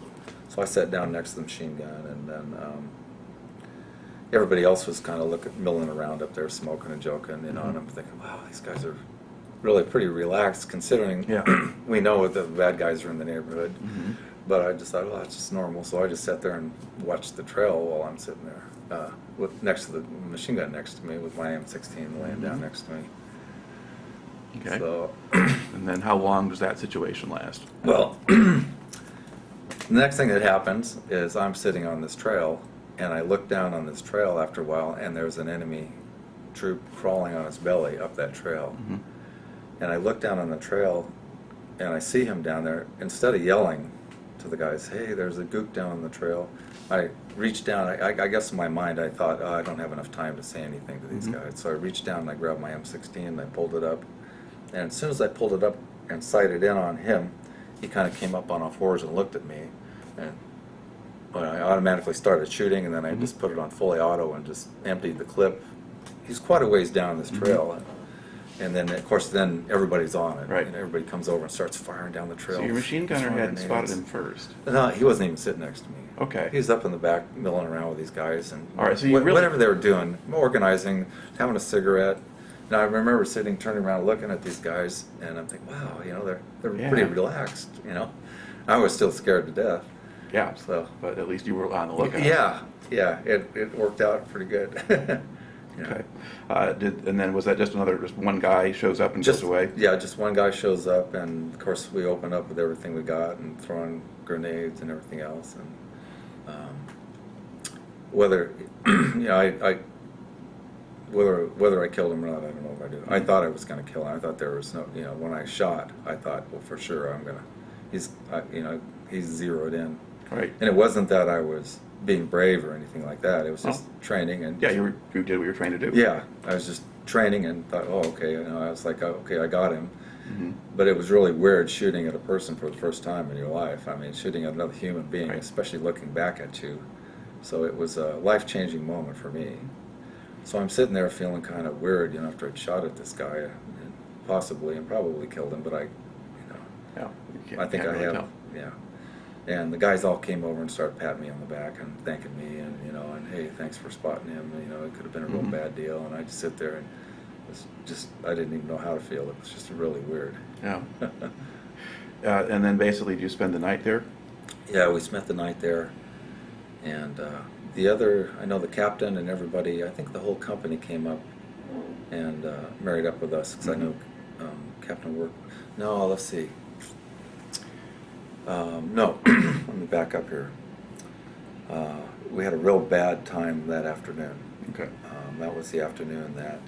So I sat down next to the machine gun, and then everybody else was kind of milling around up there, smoking and joking, you know. And I'm thinking, wow, these guys are really pretty relaxed, considering we know the bad guys are in the neighborhood. But I just thought, well, that's just normal. So I just sat there and watched the trail while I'm sitting there, next to the machine gun next to me, with my M16 laying down next to me. Okay. So, and then how long does that situation last? well, the next thing that happens is I'm sitting on this trail, and I look down on this trail after a while, and there's an enemy troop crawling on his belly up that trail. And I look down on the trail, and I see him down there. Instead of yelling to the guys, hey, there's a gook down on the trail, I reached down. I guess in my mind I thought, oh, I don't have enough time to say anything to these guys. So I reached down and I grabbed my M16 and I pulled it up. And as soon as I pulled it up and sighted in on him, he kind of came up on all fours and looked at me. And I automatically started shooting, and then I just put it on fully auto and just emptied the clip. He's quite a ways down this trail. And then, of course, then everybody's on it. Right. And everybody comes over and starts firing down the trail. So your machine gunner throwing hadn't spotted grenades. him first. No, he wasn't even sitting next to me. Okay. He was up in the back milling around with these guys. And All right, so you really- whatever they were doing, organizing, having a cigarette. And I remember turning around, looking at these guys, and I'm thinking, wow, you know, they're pretty relaxed, you know. I was still scared to death. Yeah. So, But at least you were on the lookout. yeah, it worked out pretty good. Okay. And then was that just one guy shows up and goes away? Yeah, just one guy shows up, and of course we open up with everything we got and throwing grenades and everything else. And whether you know, whether I killed him or not, I don't know if I did. I thought I was going to kill him. I thought there was no, you know, when I shot, I thought, well, for sure he's zeroed in. Right. And it wasn't that I was being brave or anything like that. It was just training and Yeah, you did what you were trained to do. yeah, I was just training and thought, oh, okay, you know, I was like, oh, okay, I got him. But it was really weird shooting at a person for the first time in your life. I mean, shooting at another human being, especially looking back at you. So it was a life-changing moment for me. So I'm sitting there feeling kind of weird, you know, after I'd shot at this guy, and possibly and probably killed him, but I think I have, yeah. And the guys all came over and started patting me on the back and thanking me, and you know, and hey, thanks for spotting him. You know, it could have been a real bad deal, and I just sit there and I didn't even know how to feel. It was just really weird. Yeah. And then basically, do you spend the night there? Yeah, we spent the night there, and I know the captain and everybody. I think the whole company came up and married up with us because I know Captain Work. No, let's see. No, let me back up here. We had a real bad time that afternoon. Okay. That was the afternoon that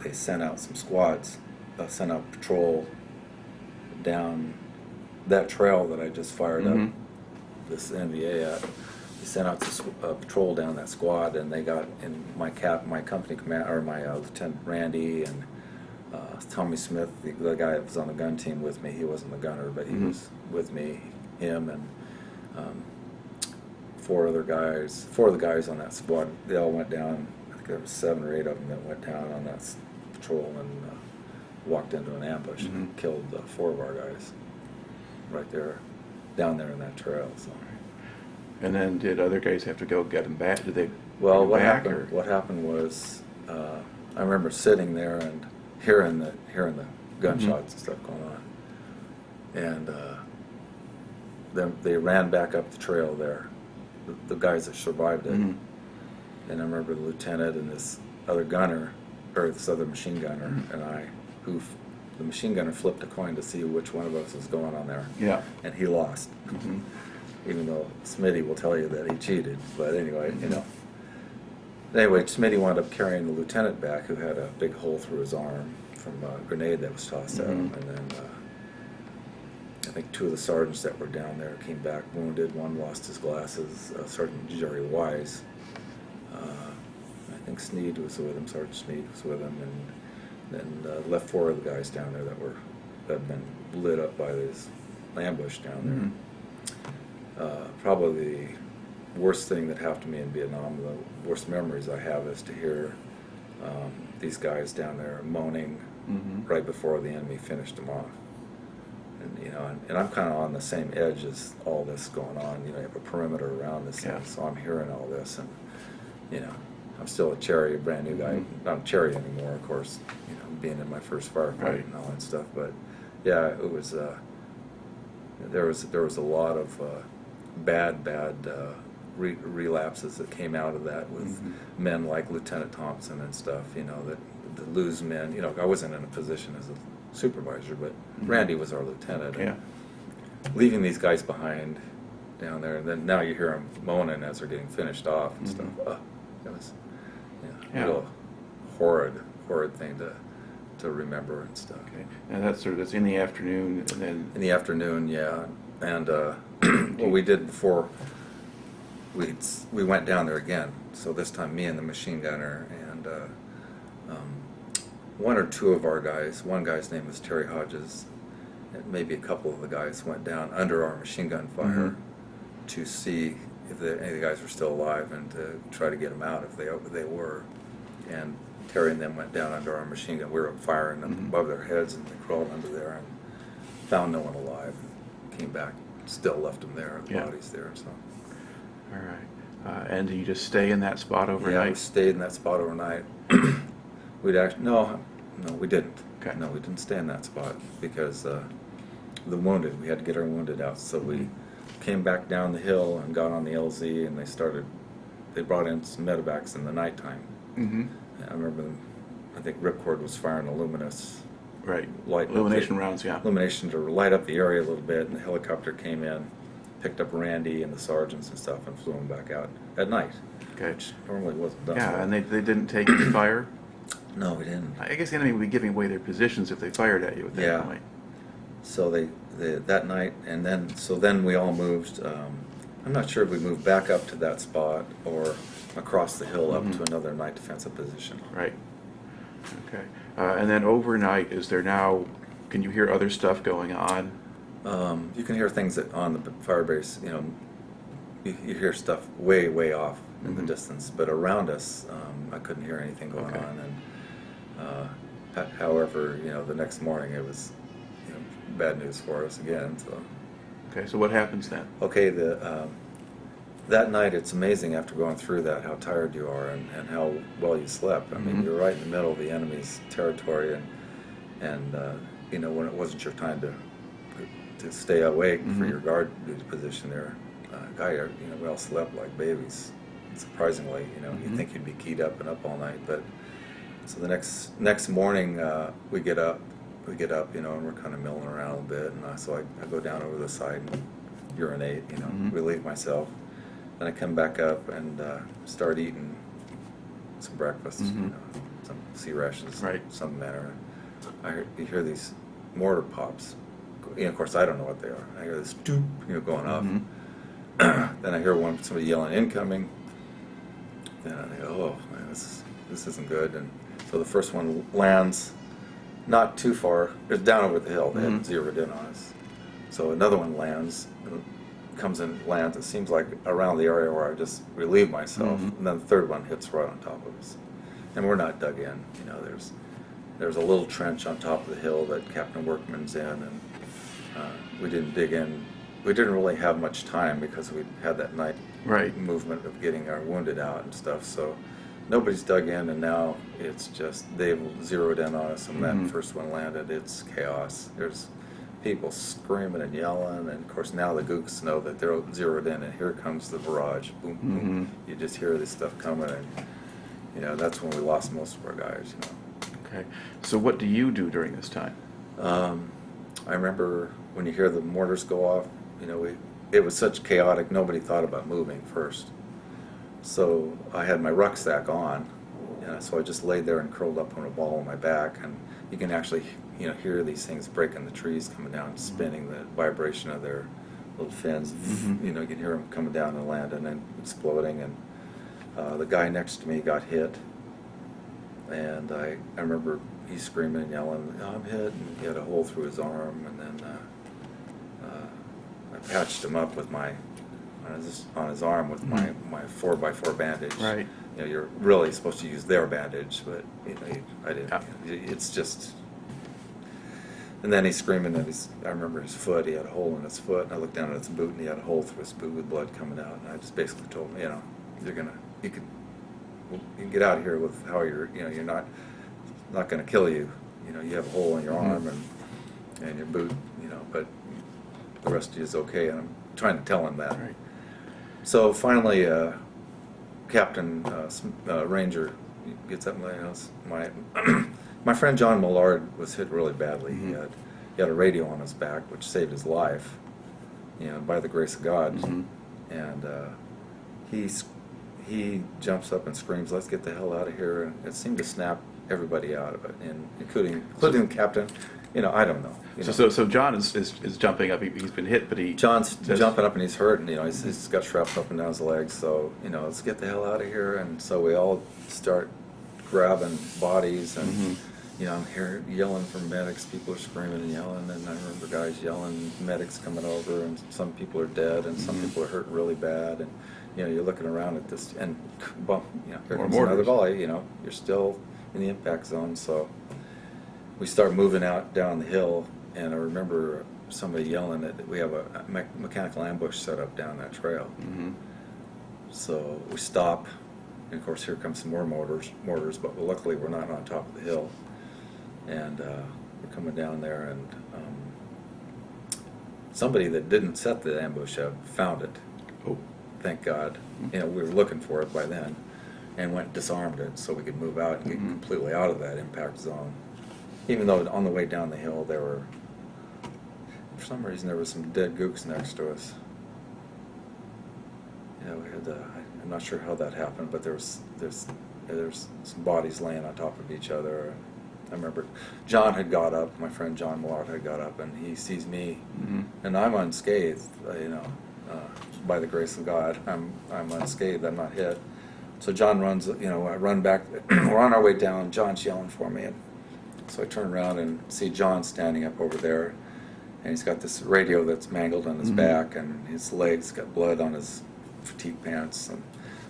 they sent out some squads, sent out patrol down that trail that I just fired up this NVA at. They sent out a patrol down that squad, and they got in my company command, or my Lieutenant Randy and Tommy Smith, the guy that was on the gun team with me. He wasn't the gunner, but he was with me. Him and four of the guys on that squad. They all went down. I think there was 7 or 8 of them that went down on that patrol and walked into an ambush and killed 4 of our guys right there, down there in that trail. So. And then did other guys have to go get them back? Did they? Well, what happened? What happened was, I remember sitting there and hearing the gunshots and stuff going on, and then they ran back up the trail there, the guys that survived it. And I remember the lieutenant and this other gunner, or this other machine gunner, and the machine gunner flipped a coin to see which one of us was going on there. Yeah. And he lost. Even though Smitty will tell you that he cheated, but anyway, you know. Anyway, Smitty wound up carrying the lieutenant back, who had a big hole through his arm from a grenade that was tossed at him, and then I think 2 of the sergeants that were down there came back wounded. One lost his glasses, Sergeant Jerry Wise. I think Sneed was with him, Sergeant Sneed was with him, and then left 4 of the guys down there that had been lit up by this ambush down there. Probably the worst thing that happened to me in Vietnam, the worst memories I have, is to hear these guys down there moaning right before the enemy finished them off. And I'm kind of on the same edge as all this going on. You have a perimeter around this thing, so I'm hearing all this, and I'm still a cherry, a brand new guy. Not a cherry anymore, of course. Being in my first firefight and all that stuff. But yeah, it was. There was a lot of bad relapses that came out of that with men like Lieutenant Thompson and stuff. That lose men. I wasn't in a position as a supervisor, but Randy was our lieutenant. Yeah. Leaving these guys behind down there, and then now you hear them moaning as they're getting finished off and stuff. It was a real horrid thing to remember and stuff. Okay. And that's in the afternoon, and then in the afternoon, yeah. And what we did before we went down there again. So this time, me and the machine gunner and one or two of our guys. One guy's name was Terry Hodges, and maybe a couple of the guys went down under our machine gun fire to see if any of the guys were still alive and to try to get them out if they were. And Terry and them went down under our machine gun. We were firing them above their heads, and they crawled under there and found no one alive. Came back, still left them there, the bodies there. So. All right. And do you just stay in that spot overnight? Yeah, we stayed in that spot overnight. No, we didn't. Okay. No, we didn't stay in that spot because the wounded, we had to get our wounded out. So we came back down the hill and got on the LZ, and they brought in some medevacs in the nighttime. I remember I think Ripcord was firing a luminous light. Illumination rounds, yeah. Illumination to light up the area a little bit, and the helicopter came in, picked up Randy and the sergeants and stuff, and flew them back out at night. Okay. Which normally wasn't done. Yeah, and they didn't take any fire? No, we didn't. I guess the enemy would be giving away their positions if they fired at you at that point. So they that night, and then we all moved. I'm not sure if we moved back up to that spot or across the hill up to another night defensive position. Right. Okay. And then overnight, can you hear other stuff going on? You can hear things on the firebase. You hear stuff way, way off in the distance, but around us, I couldn't hear anything going on. And however, the next morning it was bad news for us again. So. Okay, so what happens then? Okay, that night it's amazing after going through that how tired you are and how well you slept. I mean, you're right in the middle of the enemy's territory, and when it wasn't your time to stay awake for your guard duty position there, we all slept like babies. Surprisingly, you'd think you'd be keyed up and up all night, but so the next morning we get up, and we're kind of milling around a little bit, and so I go down over the side and urinate, relieve myself. Then I come back up and start eating some breakfast, some sea rations, some manner. You hear these mortar pops. Of course, I don't know what they are. I hear this doop, going off. Then I hear somebody yelling incoming. Then I think, oh man, this isn't good. And so the first one lands not too far. It's down over the hill. They had zeroed in on us. So another one lands. Comes and lands. It seems like around the area where I just relieved myself, and then the third one hits right on top of us. And we're not dug in. There's a little trench on top of the hill that Captain Workman's in, and we didn't dig in. We didn't really have much time because we had that night movement of getting our wounded out and stuff. So nobody's dug in, and now it's just they've zeroed in on us. And that first one landed. It's chaos. There's people screaming and yelling, and of course now the gooks know that they're zeroed in, and here comes the barrage. Boom, boom. You just hear this stuff coming, and that's when we lost most of our guys. Okay, so what do you do during this time? I remember when you hear the mortars go off. It was such chaotic. Nobody thought about moving first, so I had my rucksack on, so I just laid there and curled up on a ball on my back, and you can actually hear these things breaking the trees, coming down, spinning, the vibration of their little fins. You can hear them coming down and landing and exploding. And the guy next to me got hit, and I remember he's screaming and yelling, "Oh, I'm hit!" And he had a hole through his arm. And then I patched him up with on his arm with my 4x4 bandage. Right. You're really supposed to use their bandage, but I didn't. It's just And then he's screaming at I remember his foot, he had a hole in his foot, and I looked down at his boot, and he had a hole through his boot with blood coming out. And I just basically told him, you can get out of here with how you're not going to kill you. You have a hole in your arm and your boot, but the rest of you is okay. And I'm trying to tell him that. Right. So finally, Captain Ranger gets up my friend John Millard was hit really badly. Mm-hmm. He had a radio on his back, which saved his life, by the grace of God. Mm-hmm. And he jumps up and screams, "Let's get the hell out of here!" And it seemed to snap everybody out of it, including the captain. I don't know. So John is jumping up. He's been hit, but John's jumping up and he's hurt, and he's got shrapnel up and down his legs. So let's get the hell out of here. And so we all start grabbing bodies, and I'm here yelling for medics. People are screaming and yelling, and I remember guys yelling, medics coming over, and some people are dead, and some people are hurt really bad, and you're looking around at this, and here comes another volley. You're still in the impact zone, so we start moving out down the hill, and I remember somebody yelling that we have a mechanical ambush set up down that trail. Mm-hmm. So we stop, and of course here comes some more mortars, but luckily we're not on top of the hill, and we're coming down there, and somebody that didn't set the ambush up found it. Oh. Thank God. We were looking for it by then, and went and disarmed it so we could move out and get completely out of that impact zone. Even though on the way down the hill for some reason there was some dead gooks next to us. We had I'm not sure how that happened, but there's some bodies laying on top of each other. I remember John had got up, my friend John Millard had got up, and he sees me, and I'm unscathed, by the grace of God. I'm unscathed, I'm not hit. So John runs, I run back, we're on our way down, John's yelling for me, and so I turn around and see John standing up over there, and he's got this radio that's mangled on his back, and his legs got blood on his fatigue pants, and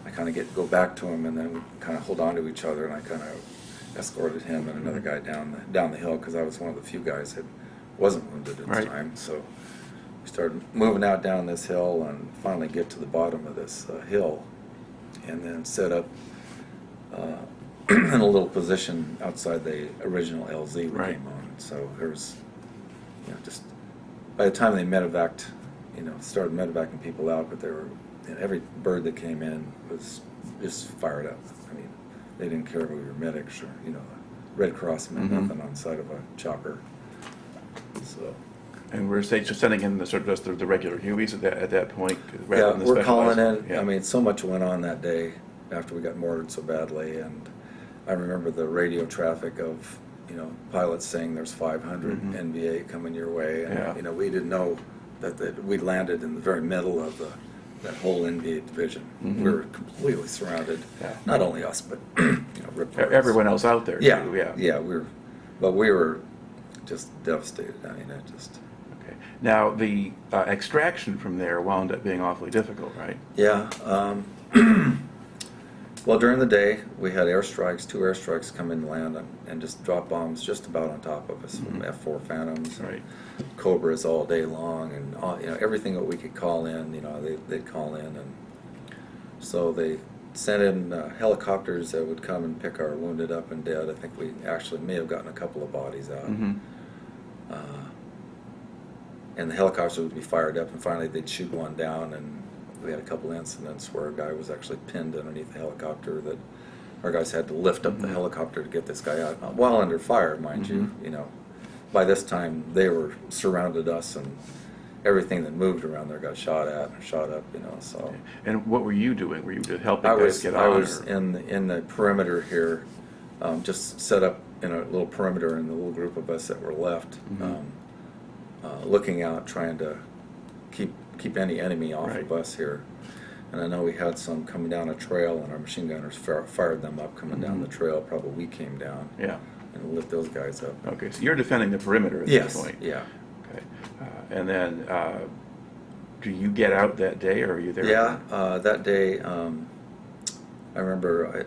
I kind of go back to him, and then we kind of hold on to each other, and I kind of escorted him and another guy down the hill, because I was one of the few guys that wasn't wounded at the time. So we started moving out down this hill, and finally get to the bottom of this hill, and then set up in a little position outside the original LZ we came on. So there's, just by the time they medevaced, started medevacing people out, but they were, every bird that came in was just fired up. I mean, they didn't care if we were medics or, Red Cross meant nothing on the side of a chopper. So. And we're just sending in the sort of just the regular Hueys at that point. Yeah, we're calling in. Yeah. I mean, so much went on that day after we got mortared so badly, and I remember the radio traffic of pilots saying there's 500 NVA coming your way, and we didn't know that we landed in the very middle of that whole NVA division. We were completely surrounded. Yeah. Not only us, but Ripcord. Everyone else out there. Yeah, too. Yeah. We were just devastated. I mean, it just. Okay. Now the extraction from there wound up being awfully difficult, right? Yeah. Well, during the day, we had two airstrikes come in and land and just drop bombs just about on top of us, from F-4 Phantoms, Cobras all day long, and everything that we could call in, they'd call in, and so they sent in helicopters that would come and pick our wounded up and dead. I think we actually may have gotten a couple of bodies out. And the helicopters would be fired up, and finally they'd shoot one down, and we had a couple incidents where a guy was actually pinned underneath the helicopter that our guys had to lift up the helicopter to get this guy out, while under fire, mind you. By this time they were surrounded us, and everything that moved around there got shot at or shot up, so. Okay. And what were you doing? Were you just helping guys get on? I was in the perimeter here, just set up in a little perimeter in the little group of us that were left, looking out, trying to keep any enemy off of us here. And I know we had some coming down a trail, and our machine gunners fired them up coming down the trail. Probably we came down and lit those guys up. Okay, so you're defending the perimeter at this point. Yeah. Okay, and then do you get out that day, or are you there? Yeah, that day, I remember,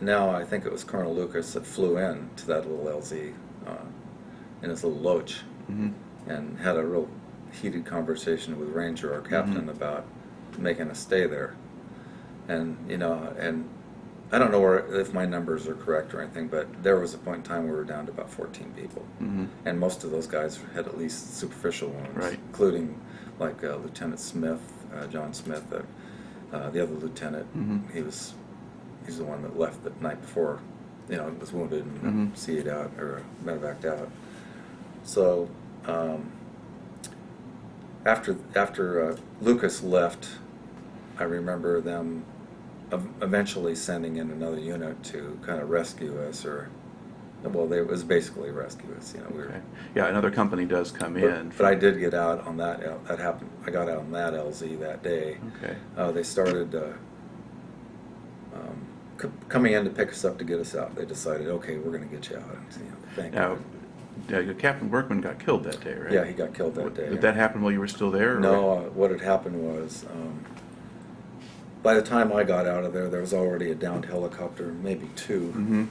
now I think it was Colonel Lucas that flew in to that little LZ in his little loach, Mm-hmm. and had a real heated conversation with Ranger, our captain, about making us stay there. And and I don't know if my numbers are correct or anything, but there was a point in time where we were down to about 14 people, and most of those guys had at least superficial wounds, Right. including like Lieutenant Smith, John Smith, the other lieutenant. He's the one that left the night before, was wounded and CA'd out or medevaced out. So after Lucas left, I remember them eventually sending in another unit to kind of rescue us, it was basically rescue us. We were. Okay. Yeah, another company does come in. But I did get out on that. That happened. I got out on that LZ that day. Okay. They started coming in to pick us up to get us out. They decided, okay, we're going to get you out. Thank Now, you. Captain Workman got killed that day, right? Yeah, he got killed that day. Did that happen while you were still there? Or? No, what had happened was, by the time I got out of there was already a downed helicopter, maybe two,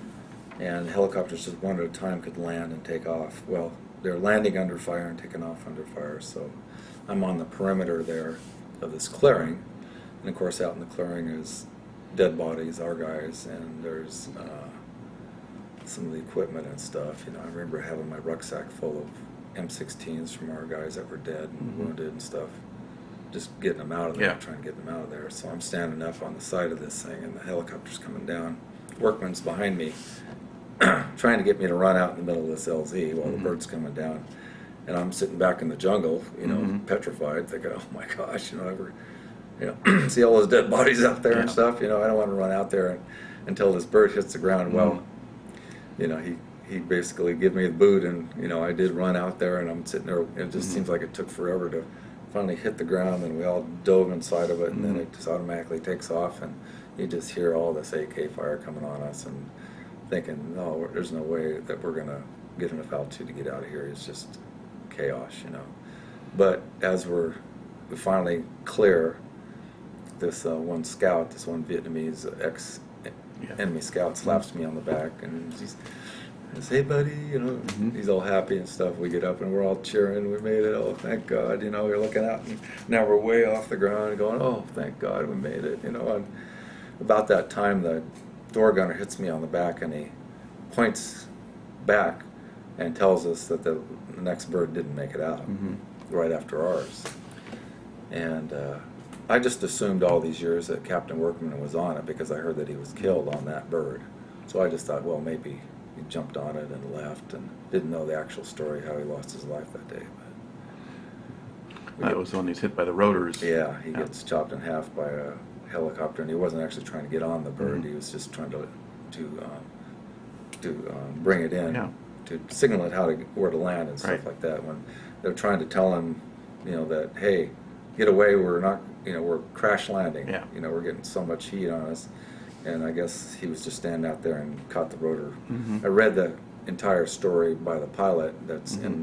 and helicopters just one at a time could land and take off. Well, they're landing under fire and taking off under fire, so I'm on the perimeter there of this clearing, and of course out in the clearing is dead bodies, our guys, and there's some of the equipment and stuff. I remember having my rucksack full of M16s from our guys that were dead and wounded and stuff, just getting them out of there, trying to get them out of there. So I'm standing up on the side of this thing, and the helicopter's coming down. Workman's behind me, trying to get me to run out in the middle of this LZ while the bird's coming down. And I'm sitting back in the jungle, petrified, thinking, oh my gosh, see all those dead bodies out there and stuff. I don't want to run out there until this bird hits the ground. Well, he basically gave me the boot, and I did run out there, and I'm sitting there. It just seems like it took forever to finally hit the ground, and we all dove inside of it, and then it just automatically takes off, and you just hear all this AK fire coming on us, and thinking, no, there's no way that we're gonna get enough altitude to get out of here. It's just chaos, But as we finally clear, this one scout, this one Vietnamese ex-enemy scout, slaps me on the back, and he says, hey buddy, he's all happy and stuff. We get up and we're all cheering, we made it, oh thank God, we're looking out, and now we're way off the ground going, oh thank God we made it, and about that time the door gunner hits me on the back, and he points back and tells us that the next bird didn't make it out right after ours. And I just assumed all these years that Captain Workman was on it because I heard that he was killed on that bird. So I just thought, well, maybe he jumped on it and left, and didn't know the actual story, how he lost his life that day. But That was when he's hit by the rotors. yeah, he gets chopped in half by a helicopter, and he wasn't actually trying to get on the bird. He was just trying to bring it in, to signal it where to land and stuff like that. When they're trying to tell him, that hey, get away, we're not, we're crash landing. We're getting so much heat on us. And I guess he was just standing out there and caught the rotor. I read the entire story by the pilot that's in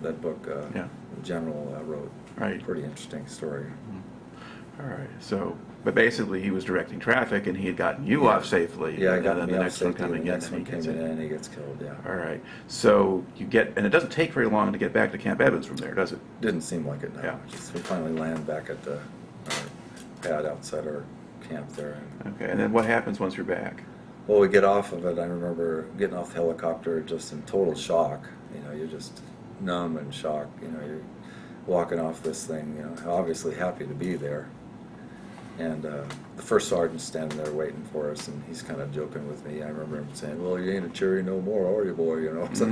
that book the General wrote. Right. Pretty interesting story. All right. So, but basically he was directing traffic, and he had gotten you off safely. Yeah, I and got then me the off next one safety, coming the in, next and one he came gets in, it. and he gets killed, All right. So you get, and it doesn't take very long to get back to Camp Evans from there, does it? Didn't seem like it, no. Yeah. We finally land back at the pad outside our camp there. Okay. And then what happens once you're back? Well, we get off of it. I remember getting off the helicopter just in total shock. You're just numb and shocked. You're walking off this thing, obviously happy to be there. And the first sergeant's standing there waiting for us, and he's kind of joking with me. I remember him saying, well, you ain't a cherry no more, are you, boy? So,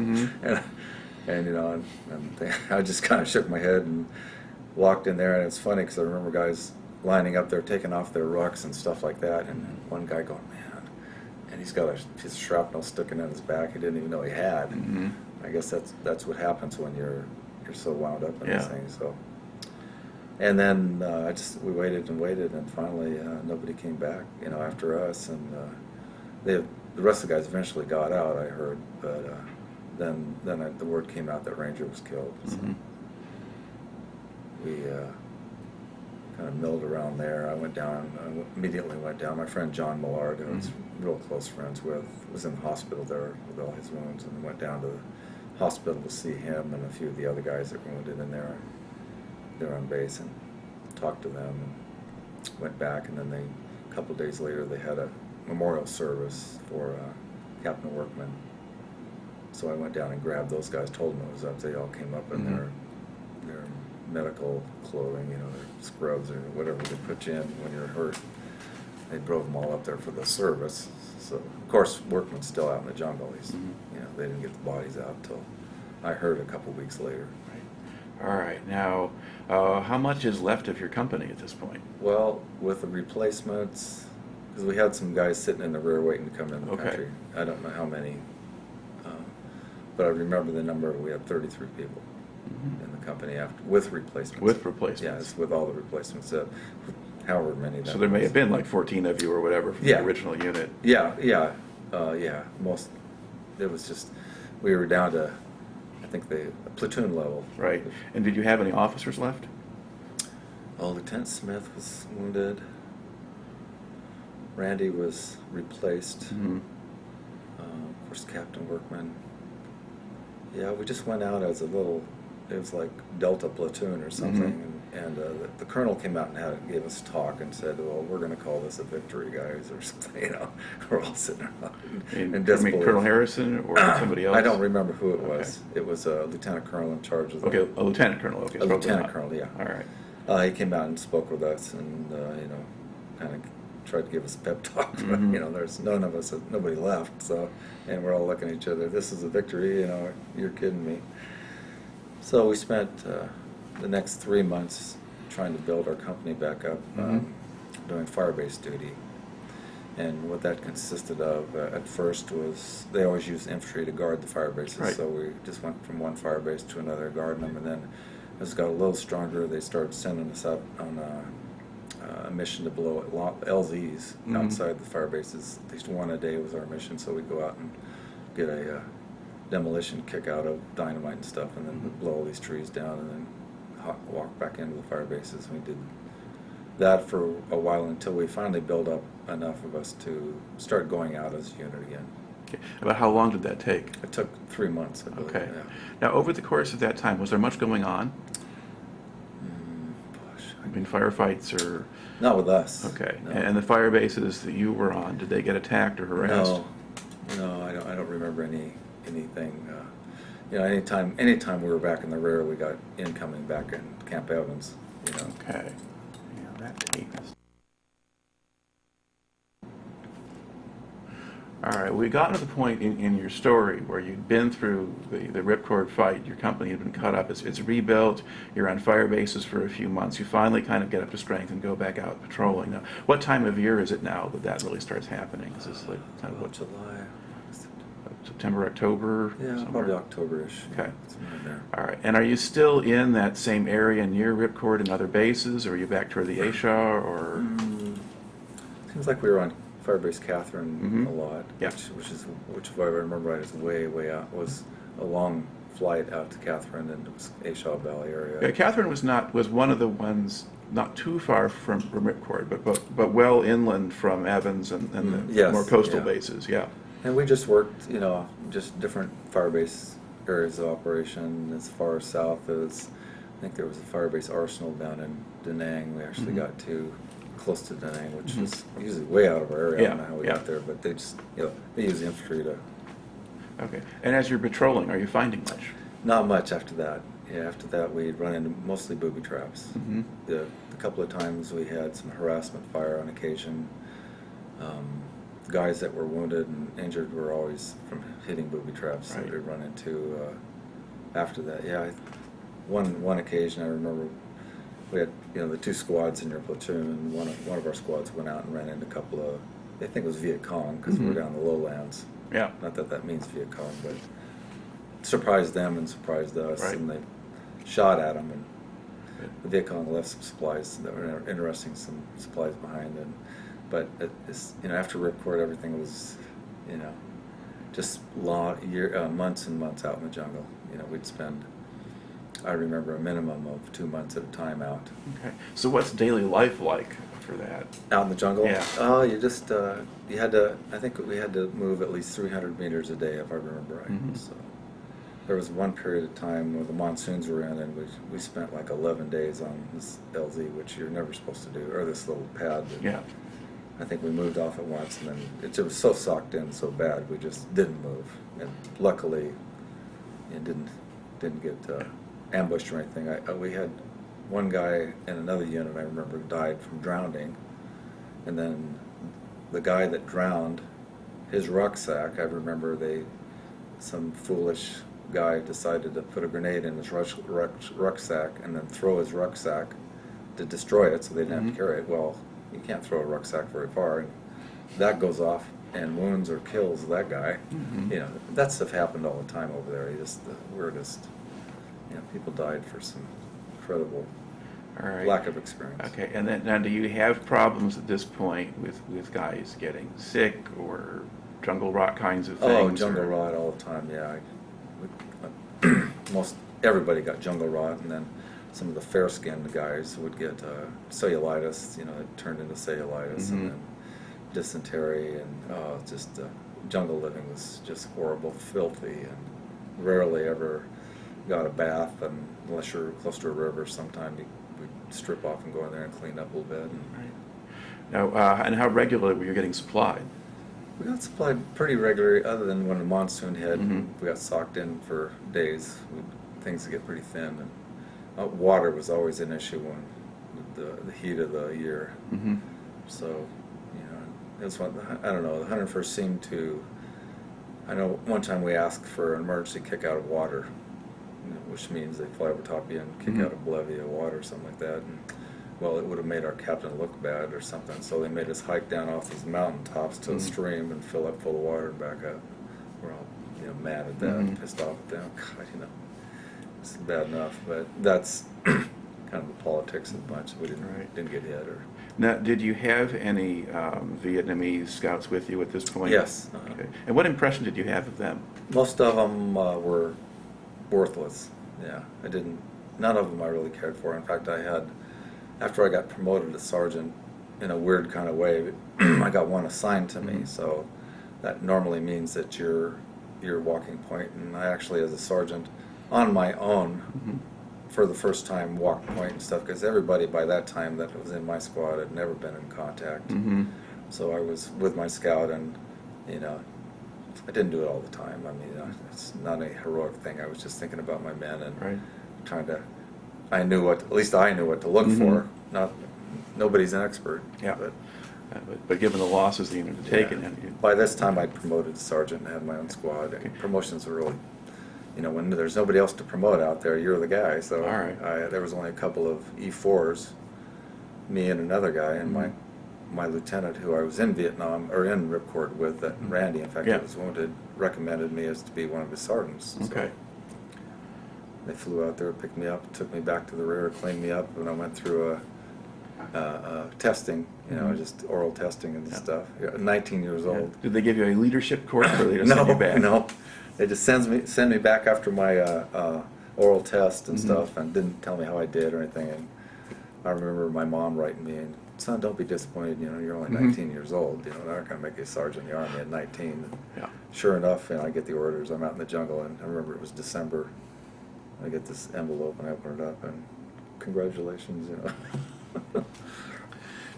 and I just kind of shook my head and walked in there. And it's funny because I remember guys lining up there, taking off their rucks and stuff like that. And one guy going, man, and he's got a piece of shrapnel sticking in his back he didn't even know he had. I guess that's what happens when you're so wound up in this thing. So, and then we waited and waited, and finally nobody came back, after us. And the rest of the guys eventually got out, I heard, but then the word came out that Ranger was killed. So we kind of milled around there. I immediately went down. My friend John Millard, who I was real close friends with, was in the hospital there with all his wounds, and went down to the hospital to see him and a few of the other guys that were wounded in there. They were on base, and talked to them and went back, and then a couple of days later they had a memorial service for Captain Workman. So I went down and grabbed those guys, told them it was up. They all came up in their medical clothing, their scrubs or whatever they put you in when you're hurt. They drove them all up there for the service. So of course Workman's still out in the jungle. He's, they didn't get the bodies out until I heard a couple weeks later. Right. All right. Now, how much is left of your company at this point? Well, with the replacements, because we had some guys sitting in the rear waiting to come in the country. I don't know how many, but I remember the number. We had 33 people in the company after with replacements. With replacements. Yes, with all the replacements. However many. So there may have been like 14 of you or whatever from the original unit. Yeah. Most. It was just we were down to, I think the platoon level. Right. And did you have any officers left? Oh, Lieutenant Smith was wounded. Randy was replaced. Of course, Captain Workman. Yeah, we just went out as a little, it was like Delta Platoon or something, and the colonel came out and gave us a talk and said, well, we're going to call this a victory, guys, or something, We're all sitting around in disbelief. Colonel Harrison or somebody else? I don't remember who it was. It was a lieutenant colonel in charge of the... Okay, a lieutenant colonel, okay. A lieutenant colonel, yeah. All right. He came out and spoke with us and, kind of tried to give us a pep talk. But, there's none of us, nobody left, so, and we're all looking at each other, this is a victory, you're kidding me. So we spent the next 3 months trying to build our company back up, doing firebase duty. And what that consisted of at first was they always used infantry to guard the firebases. Right. So we just went from one firebase to another, guarding them. And then as it got a little stronger, they started sending us up on a mission to blow LZs outside the firebases. At least one a day was our mission. So we'd go out and get a demolition kick out of dynamite and stuff, and then blow all these trees down, and then walk back into the fire bases. We did that for a while until we finally built up enough of us to start going out as a unit again. Okay. About how long did that take? It took 3 months, I believe. Okay. Yeah. Now, over the course of that time, was there much going on? I mean, firefights or... Not with us. Okay. No. And the fire bases that you were on, did they get attacked or harassed? No, I don't remember anything. Anytime we were back in the rear, we got incoming back in Camp Evans. Okay. Yeah, that tape is... All right, we got to the point in your story where you'd been through the Ripcord fight, your company had been cut up, it's rebuilt, you're on fire bases for a few months, you finally kind of get up to strength and go back out patrolling. Now, what time of year is it now that really starts happening? Is this like kind of what, July? September, October? Yeah, somewhere? probably October-ish. Okay. Somewhere there. All right, and are you still in that same area near Ripcord and other bases, or are you back toward the Aisha, or? Seems like we were on Firebase Catherine a lot, Yeah. which if I remember right, is way out. Was a long flight out to Catherine and Aisha Valley area. Yeah, Catherine was one of the ones not too far from Ripcord, but well inland from Evans and the Yes, more coastal yeah. bases. Yeah. And we just worked, just different firebase areas of operation as far south as, I think there was a firebase arsenal down in Da Nang. We actually got to close to Da Nang, which was usually way out of our area. I don't know how we got there, but they just, they use infantry to... Okay. And as you're patrolling, are you finding much? Not much after that. Yeah, after that we'd run into mostly booby traps. The couple of times we had some harassment fire on occasion. Guys that were wounded and injured were always from hitting booby traps that we'd run into. After that, one occasion I remember we had the two squads in your platoon. One of our squads went out and ran into a couple of, I think it was Viet Cong, because we were down the lowlands. Yeah. Not that means Viet Cong, but surprised them and surprised us, and they shot at them, and the Viet Cong left some supplies that were interesting, some supplies behind them. But after Ripcord, everything was, just months and months out in the jungle. We'd spend, I remember, a minimum of 2 months at a time out. Okay. So what's daily life like for that? Out in the jungle? Yeah. Oh, you just, you had to, I think we had to move at least 300 meters a day, if I remember right. So there was one period of time where the monsoons were in, and we spent like 11 days on this LZ, which you're never supposed to do, or this little pad. Yeah. I think we moved off at once, and then it was so socked in so bad, we just didn't move. And luckily, it didn't get ambushed or anything. We had one guy in another unit, I remember, died from drowning, and then the guy that drowned, his rucksack, I remember some foolish guy decided to put a grenade in his rucksack and then throw his rucksack to destroy it so they didn't have to carry it. Well, you can't throw a rucksack very far, and that goes off and wounds or kills that guy. You know, that stuff happened all the time over there. People died for some incredible All right. lack of experience. Okay, and then now do you have problems at this point with guys getting sick or jungle rot kinds of things? Oh, jungle rot all the time, yeah. Most everybody got jungle rot, and then some of the fair-skinned guys would get cellulitis, it turned into cellulitis, and then dysentery, and jungle living was just horrible, filthy, and rarely ever got a bath, and unless you're close to a river, sometime we'd strip off and go in there and clean up a little bit. Right. Now, and how regularly were you getting supplied? We got supplied pretty regularly, other than when the monsoon hit. We got socked in for days. Things would get pretty thin, and water was always an issue with the heat of the year. So, it's what I don't know. The 101st seemed to. I know one time we asked for an emergency kick out of water, which means they fly over top of you and kick out a levee of water or something like that. And, well, it would have made our captain look bad or something, so they made us hike down off these mountain tops to a stream and fill up full of water and back up. We're all, mad at that, pissed off at them. God, it's bad enough, but that's kind of the politics of the bunch. We didn't get hit. Or Now, did you have any Vietnamese scouts with you at this point? Yes. Okay. And what impression did you have of them? Most of them were worthless. Yeah, none of them I really cared for. In fact, after I got promoted to sergeant, in a weird kind of way, I got one assigned to me. So that normally means that you're walking point, and I actually, as a sergeant, on my own, for the first time, walked point and stuff, because everybody by that time that was in my squad had never been in contact. So I was with my scout, and I didn't do it all the time. I mean, it's not a heroic thing. I was just thinking about my men and trying to. At least I knew what to look for. Nobody's an expert. Yeah. But given the losses the unit had taken, by this time I'd promoted to sergeant and had my own squad. And promotions were really, when there's nobody else to promote out there, you're the guy. So there was only a couple of E4s, me and another guy, and my lieutenant, who I was in Vietnam or in Ripcord with, Randy, in fact, was wounded, recommended me as to be one of his sergeants. Okay. So they flew out there, picked me up, took me back to the rear, cleaned me up, and I went through a testing, just oral testing and stuff. 19 years old. Did they give you a leadership course, or they just send you back? No. They just send me back after my oral test and stuff, and didn't tell me how I did or anything. And I remember my mom writing me, and son, don't be disappointed. You're only 19 years old. They're not going to make you a sergeant in the Army at 19. Yeah. Sure enough, I get the orders. I'm out in the jungle, and I remember it was December. I get this envelope, and I open it up, and congratulations,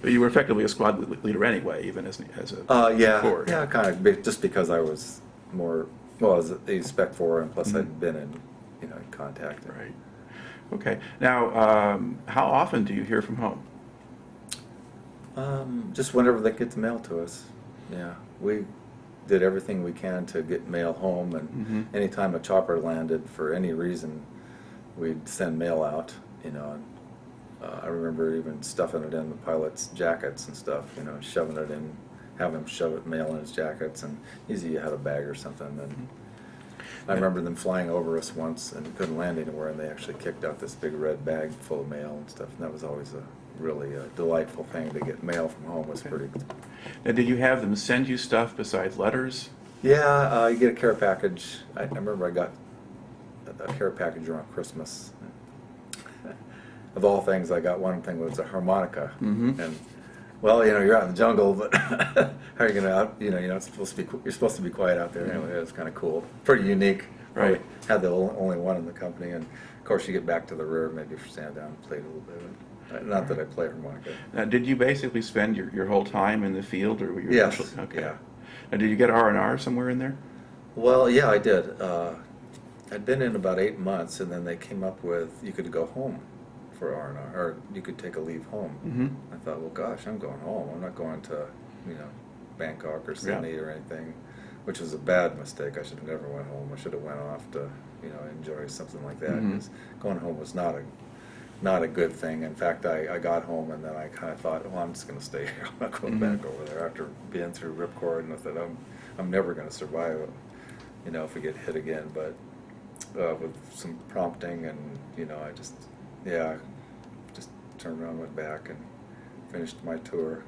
But you were effectively a squad leader anyway, even as a corps. Yeah, kind of, just because I was more, as a Spec 4, and plus I'd been in contact. Right. Okay. Now, how often do you hear from home? Just whenever they get the mail to us. Yeah, we did everything we can to get mail home, and anytime a chopper landed for any reason, we'd send mail out. I remember even stuffing it in the pilot's jackets and stuff. Shoving it in, having him shove mail in his jackets, and usually you had a bag or something. And I remember them flying over us once and couldn't land anywhere, and they actually kicked out this big red bag full of mail and stuff. And that was always a really delightful thing to get mail from home. Was pretty. Now, did you have them send you stuff besides letters? Yeah, you get a care package. I remember I got a care package around Christmas. Of all things, I got one thing that was a harmonica, and you're out in the jungle, but how are you gonna you're supposed to be quiet out there anyway. It was kind of cool, pretty unique Right. Had the only one in the company, and of course you get back to the rear, maybe stand down and play a little bit. Not that I play harmonica. Now, did you basically spend your whole time in the field, or were you Yes. eventually- Okay. Yeah. Now, did you get R&R somewhere in there? Well, yeah, I did. I'd been in about 8 months, and then they came up with you could go home for R&R, or you could take a leave home. Mm-hmm. I thought, well, gosh, I'm going home. I'm not going to, Bangkok or Sydney or anything, which was a bad mistake. I should have never went home. I should have went off to, enjoy something like that. Mhm. Because going home was not a good thing. In fact, I got home and then I kind of thought, well, I'm just going to stay here. I'm not going Mhm. back over there after being through Ripcord, and I thought I'm never going to survive it, if we get hit again. But with some prompting and I just turned around, went back, and finished my tour.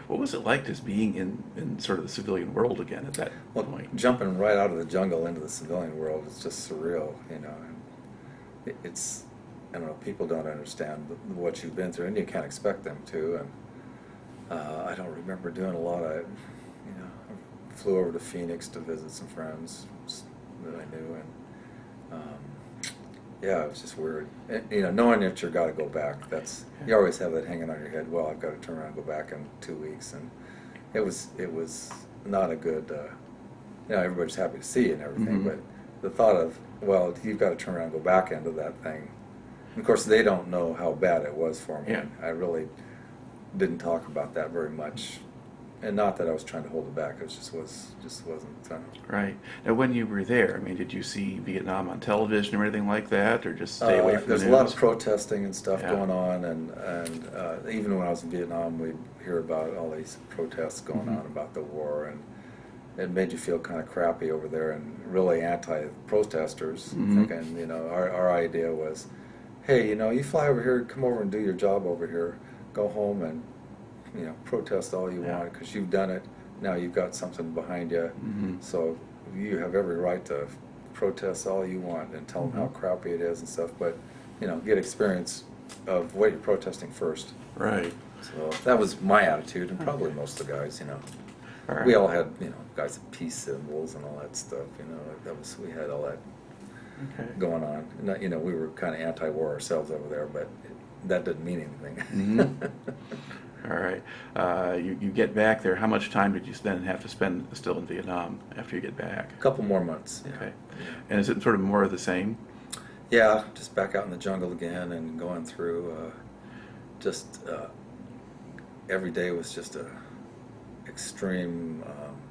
What was it like just being in sort of the civilian world again at that Well, point? jumping right out of the jungle into the civilian world is just surreal, It's, I don't know, people don't understand what you've been through, and you can't expect them to. And I don't remember doing a lot of, I flew over to Phoenix to visit some friends that I knew, and yeah, it was just weird. And, knowing that you got to go back, you always have that hanging on your head. Well, I've got to turn around and go back in 2 weeks, and it was not a good. Everybody's happy to see you and everything, Mhm. but the thought of, well, you've got to turn around and go back into that thing. And of course, they don't know how bad it was for me. Yeah. I really didn't talk about that very much, and not that I was trying to hold it back. It just wasn't. Right. Now, when you were there, I mean, did you see Vietnam on television or anything like that, or just stay away from There's the a lot news? of protesting and stuff Yeah. going on, and even when I was in Vietnam, we'd hear about all these protests going Mhm. on about the war, and it made you feel kind of crappy over there, and really anti-protesters, Mhm. thinking, our idea was, hey, you fly over here, come over and do your job over here, go home and, protest all you Yeah. want, because you've done it, now you've got something behind you, Mhm. so you have every right to protest all you want and tell them how Mhm. crappy it is and stuff, but, get experience of what you're protesting first. Right. So that was my attitude, and probably most of the guys, All right. we all had, guys with peace symbols and all that stuff, we had all that Okay. going on. And, we were kind of anti-war ourselves over there, but that didn't mean anything. Mhm. All right. You get back there. How much time did you then have to spend still in Vietnam after you get back? A couple more months. Yeah. Okay. And is it sort of more of the same? Yeah, just back out in the jungle again and going through. Every day was just a extreme.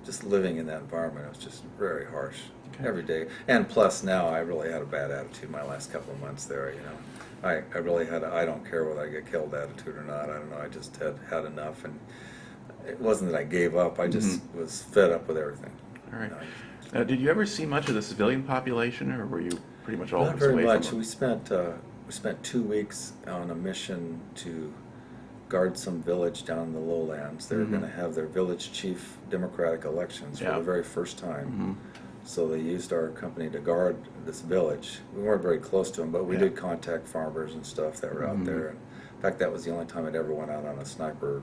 Just living in that environment, it was just very harsh. Okay. Every day, and plus now I really had a bad attitude my last couple of months there. I really had I don't care whether I get killed attitude or not. I don't know. I just had enough, and it wasn't that I gave up. I just was fed up with everything. All right. You know, Did you ever see much of the civilian population, or were you pretty much always Not very away much. from We them? spent 2 weeks on a mission to guard some village down in the lowlands. They were Mhm. going to have their village chief democratic elections Yeah. for the very first time. Mhm. So they used our company to guard this village. We weren't very close to them, but we Yeah. did contact farmers and stuff that were out Mhm. there. And in fact, that was the only time I'd ever went out on a sniper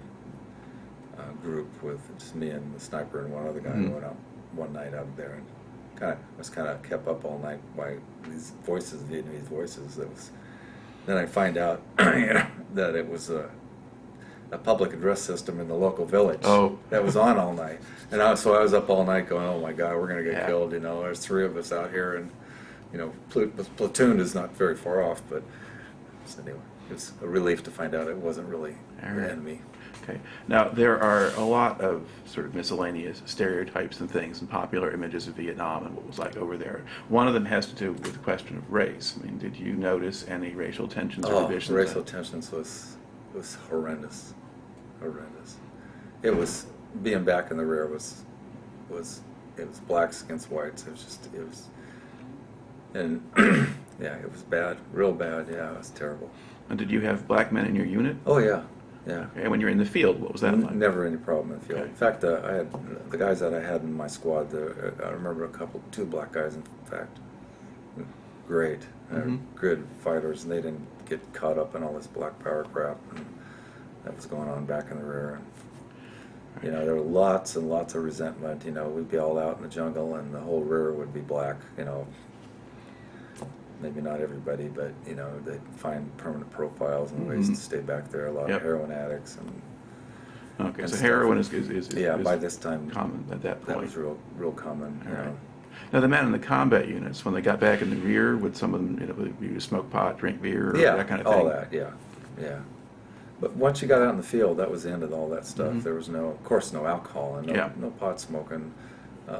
group with just me and the sniper and one other guy. Mhm. We went out one night out there and was kind of kept up all night by these voices, Vietnamese voices. Then I find out that it was a public address system in the local village Oh. that was on all night. And so I was up all night going, oh my God, we're going to get Yeah. killed. There's 3 of us out here, and Platoon is not very far off. But so anyway, it was a relief to find out it wasn't really All the right. enemy. Okay. Now, there are a lot of sort of miscellaneous stereotypes and things and popular images of Vietnam and what it was like over there. One of them has to do with the question of race. I mean, did you notice any racial tensions or Oh, divisions? racial tensions was horrendous. Horrendous. It was being back in the rear was blacks against whites. And yeah, it was bad, real bad. Yeah, it was terrible. And did you have black men in your unit? Oh yeah, yeah. Okay. And when you're in the field, what was that like? Never any problem in the field. Okay. In fact, I had the guys that I had in my squad. I remember 2 black guys, in fact. Great, Mhm. good fighters, and they didn't get caught up in all this black power crap and that was going on back in the rear. You know, there were lots and lots of resentment. You know, we'd be all out in the jungle, and the whole rear would be black. You know, maybe not everybody, but you know, they'd find permanent profiles and ways to stay back there. A lot of heroin addicts and Okay, and so stuff. heroin is yeah. is By this time, common at that point. that was real common. All You right. know. Now, the men in the combat units, when they got back in the rear, would some of them, you know, you smoke pot, drink beer, or Yeah, that kind of thing? all that. Yeah. But once you got out in the field, that was the end of all that stuff. There was no, of course, no alcohol and no pot smoking.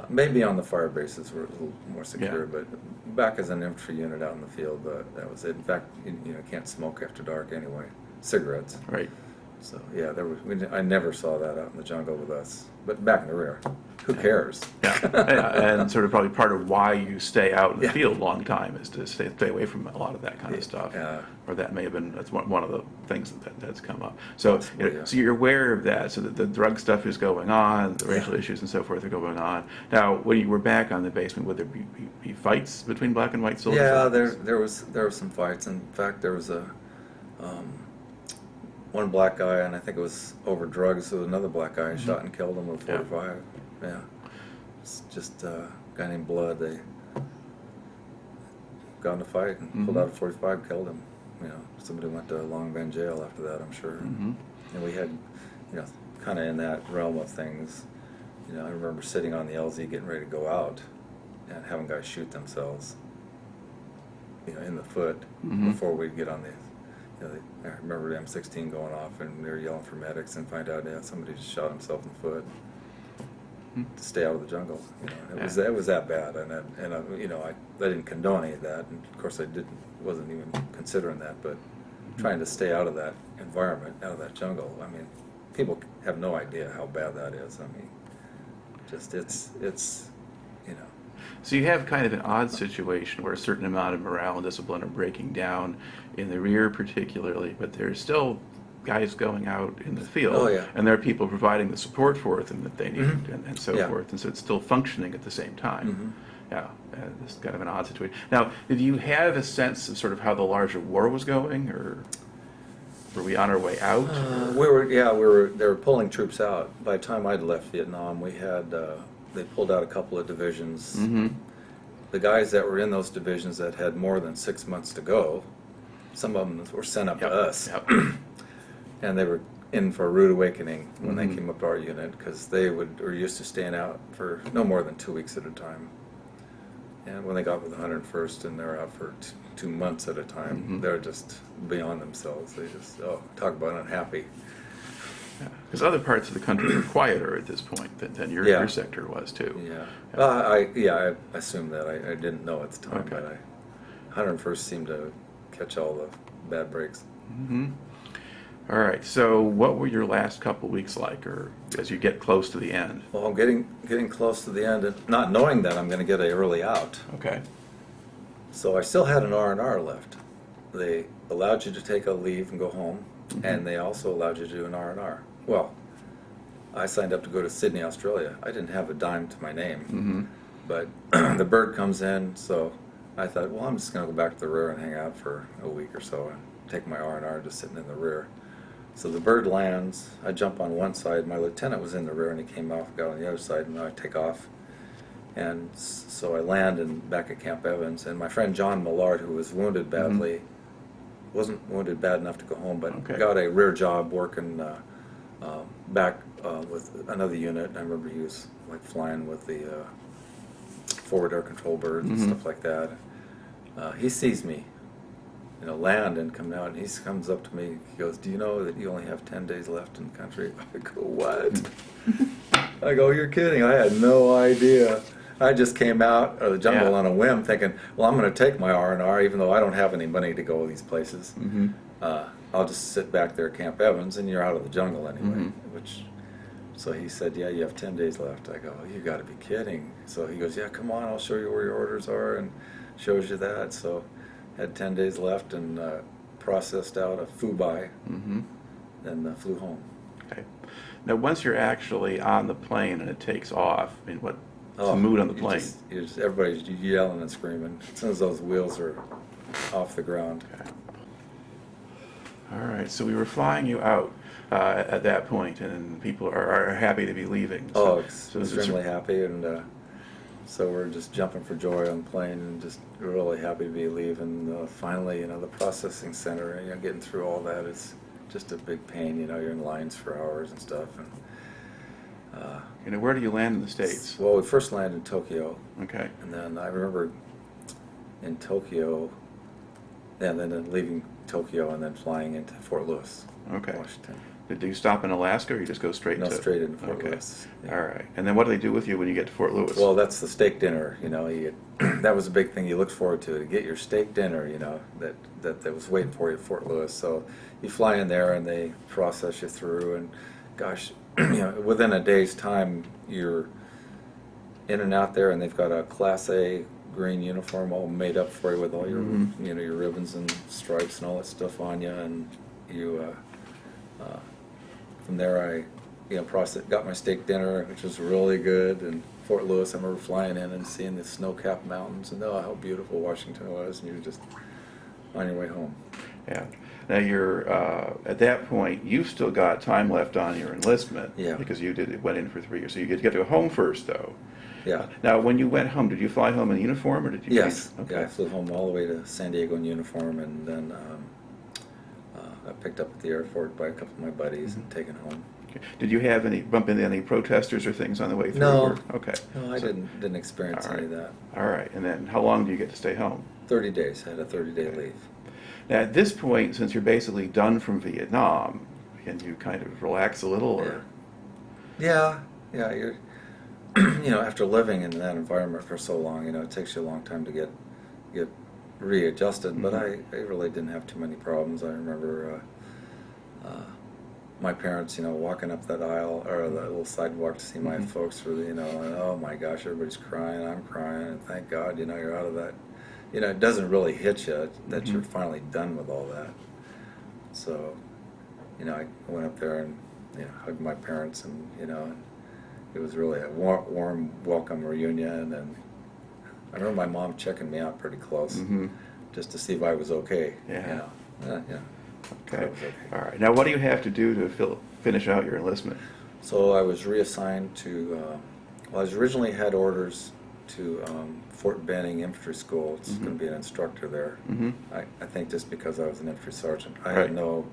Maybe on the fire bases were a little more secure, but back as an infantry unit out in the field, that was it. In fact, you know, can't smoke after dark anyway. Cigarettes. Right. So yeah, I never saw that out in the jungle with us. But back in the rear, who cares? Yeah, and sort of probably part of why you stay out in the Yeah. field a long time is to stay away from a lot of that kind of stuff. Yeah. Or that may have been, that's one of the things that's come up. So, Possibly, yeah. so you're aware of that. So the drug stuff is going on, the racial issues and so forth are going on. Now, when you were back on the basement, would there be fights between black and white soldiers? Yeah, there were some fights. In fact, there was one black guy, and I think it was over drugs. So another black guy shot and killed him with 45. Yeah, it's just a guy named Blood. They got in a fight and pulled out a 45, killed him. You know, somebody went to Long Bend jail after that, I'm sure. And we had, you know, kind of in that realm of things. You know, I remember sitting on the LZ getting ready to go out and having guys shoot themselves, you know, in the foot before we'd get on the. You know, I remember the M16 going off and they were yelling for medics and find out, yeah, somebody just shot himself in the foot to stay out of the jungle. You know, it was that bad, and you know, I didn't condone any of that, and of course I wasn't even considering that, but trying to stay out of that environment, out of that jungle. I mean, people have no idea how bad that is. I mean, just it's you know. So you have kind of an odd situation where a certain amount of morale and discipline are breaking down in the rear particularly, but there's still guys going out in the field. Oh, yeah. And there are people providing the support for them that they need and so Yeah. forth. And so it's still functioning at the same time. Yeah, it's kind of an odd situation. Now, did you have a sense of sort of how the larger war was going, or were we on our way out? They were pulling troops out. By the time I'd left Vietnam, we had, they pulled out a couple of divisions. The guys that were in those divisions that had more than 6 months to go, some of them were sent up to us. And they were in for a rude awakening when they came up to our unit, because they were used to staying out for no more than 2 weeks at a time. And when they got with the 101st and they're out for 2 months at a time, they're just beyond themselves. They just, talk about unhappy. Because other parts of the country are quieter at this point than your sector was too. Yeah. I assumed that. I didn't know at the time, Okay. but 101st seemed to catch all the bad breaks. All right. So, what were your last couple weeks like, or as you get close to the end? Well, I'm getting close to the end, and not knowing that I'm going to get an early out. Okay. So I still had an R&R left. They allowed you to take a leave and go home, and they also allowed you to do an R&R. Well, I signed up to go to Sydney, Australia. I didn't have a dime to my name, but the bird comes in, so I thought, well, I'm just going to go back to the rear and hang out for a week or so and take my R&R just sitting in the rear. So the bird lands, I jump on one side, my lieutenant was in the rear and he came off, got on the other side, and I take off. And so I land back at Camp Evans, and my friend John Millard, who was wounded badly, wasn't wounded bad enough to go home, but got a rear job working back with another unit. I remember he was like flying with the forward air control birds and stuff like that. He sees me, you know, land and come out, and he comes up to me. He goes, "Do you know that you only have 10 days left in the country?" I go, "What?" I go, "You're kidding." I had no idea. I just came out of the jungle on a whim thinking, well, I'm going to take my R&R even though I don't have any money to go to these places. I'll just sit back there at Camp Evans and you're out of the jungle anyway. So he said, yeah, you have 10 days left. I go, you got to be kidding. So he goes, yeah, come on, I'll show you where your orders are, and shows you that. So had 10 days left and processed out a Fubai, then flew home. Okay. Now, once you're actually on the plane and it takes off, I mean, what's the mood on the plane? Everybody's yelling and screaming as soon as those wheels are off the ground. Okay. All right, so we were flying you out. at that point, and people are happy to be leaving. Oh, So extremely happy, and so we're just jumping for joy on the plane and just really happy to be leaving. Finally, the processing center, getting through all that is just a big pain. You're in lines for hours and stuff. And where do you land in the States? well, we first landed in Tokyo, Okay. and then I remember in Tokyo, and then leaving Tokyo and then flying into Fort Lewis, Okay. Washington. Did you stop in Alaska, or you just go straight No, to? straight into Fort Okay. Lewis. Yeah. All right. And then what do they do with you when you get to Fort Lewis? Well, that's the steak dinner. You get, that was a big thing you looked forward to get your steak dinner. That was waiting for you at Fort Lewis. So you fly in there and they process you through, and gosh, within a day's time you're in and out there, and they've got a Class A green uniform all made up for you with all your your ribbons and stripes and all that stuff on you, and you. From there, I got my steak dinner, which was really good. And Fort Lewis, I remember flying in and seeing the snow-capped mountains, and how beautiful Washington was, and you're just on your way home. Yeah. Now you're at that point. You've still got time left on your enlistment. Yeah. Because you went in for 3 years, so you get to go home first, though. Yeah. Now, when you went home, did you fly home in uniform, or did you? Yes. Okay. Yeah, I flew home all the way to San Diego in uniform, and then got picked up at the airport by a couple of my buddies and taken home. Okay. Did you bump into any protesters or things on the way through? No. Okay. No, I didn't experience All right. any of that. All right. And then how long do you get to stay home? 30 days. I had a 30-day leave. Now, at this point, since you're basically done from Vietnam, can you kind of relax a little? Or? Yeah. You're, after living in that environment for so long, it takes you a long time to get readjusted. But I really didn't have too many problems. I remember my parents, walking up that aisle or the little sidewalk to see my folks for and oh my gosh, everybody's crying, I'm crying, and thank God, you're out of that. It doesn't really hit you that you're finally done with all that. So, I went up there and hugged my parents, and and it was really a warm welcome reunion. And I remember my mom checking me out pretty close, just to see if I was okay. Yeah. Yeah. Okay. All right. Now, what do you have to do to finish out your enlistment? So I was reassigned to. I was originally had orders to Fort Benning Infantry School. It's going to be an instructor there. I think just because I was an infantry sergeant, I had no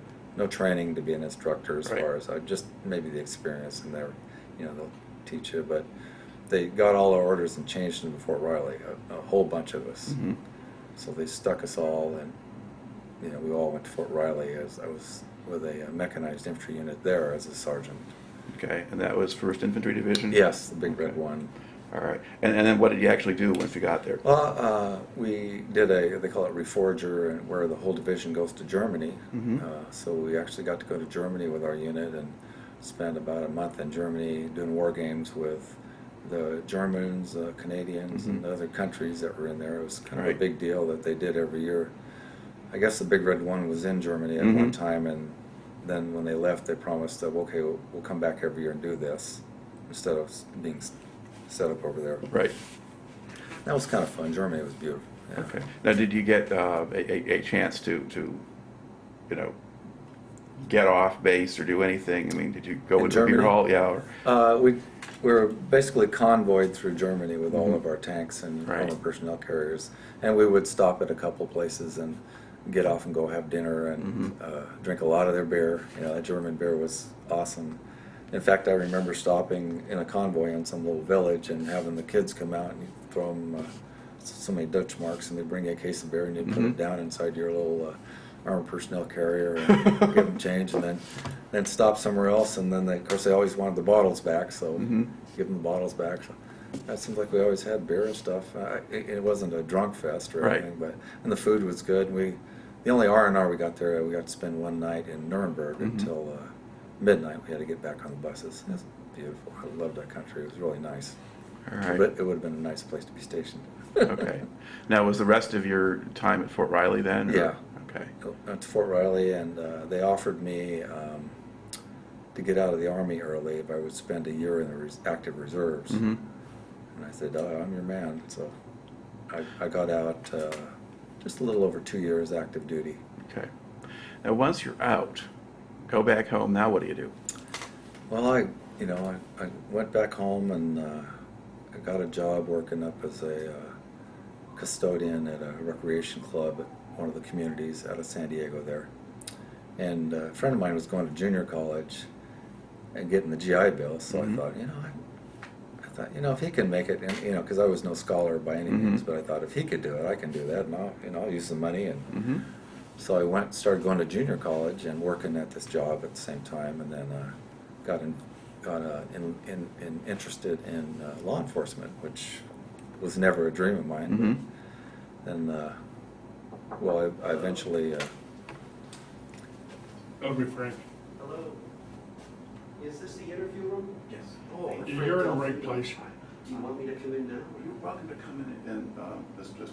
training to be an instructor as far as just maybe the experience, and they'll teach you. But they got all our orders and changed them to Fort Riley, a whole bunch of us. So they stuck us all, and we all went to Fort Riley. As I was with a mechanized infantry unit there as a sergeant. Okay, and that was 1st Infantry Division? Yes, the big red one. All right. And then what did you actually do once you got there? Well, we did they call it reforger, where the whole division goes to Germany. So we actually got to go to Germany with our unit and spend about a month in Germany doing war games with the Germans, Canadians, and other countries that were in there. It was kind of a big deal that they did every year. I guess the big red one was in Germany at one time, and then when they left, they promised that, okay, we'll come back every year and do this instead of being set up over there. Right. That was kind of fun. Germany was beautiful. Yeah. Okay. Now, did you get a chance to get off base or do anything? I mean, did you go In into a beer Germany? hall? Yeah. Or, We were basically convoyed through Germany with all of our tanks and all our personnel carriers, and we would stop at a couple places and get off and go have dinner and drink a lot of their beer. That German beer was awesome. In fact, I remember stopping in a convoy in some little village and having the kids come out and you throw them so many Dutch marks, and they bring you a case of beer and you put it down inside your little armored personnel carrier and give them change, and then stop somewhere else, and then of course they always wanted the bottles back, so give them the bottles back. So that seems like we always had beer and stuff. It wasn't a drunk fest or anything, and the food was good. The only R&R we got there, we got to spend one night in Nuremberg until midnight. We had to get back on the buses. It was beautiful. I loved that country. It was really nice. all right. But it would have been a nice place to be stationed. Okay. Now, was the rest of your time at Fort Riley then? Or? Yeah. Okay. Went to Fort Riley, and they offered me to get out of the Army early if I would spend a year in the active reserves. And I said, I'm your man. So I got out just a little over 2 years active duty. Okay. Now, once you're out, go back home. Now what do you do? Well, I went back home and I got a job working up as a custodian at a recreation club at one of the communities out of San Diego there. And a friend of mine was going to junior college and getting the GI Bill, so I thought, if he can make it, and because I was no scholar by any means, but I thought if he could do it, I can do that, and I'll use the money. And so I started going to junior college and working at this job at the same time, and then got interested in law enforcement, which was never a dream of mine. And I eventually. That'll be Frank. Hello. Is this the interview room? Yes. Oh, You're in the right place. do you want me to come in now? You're welcome to come in and just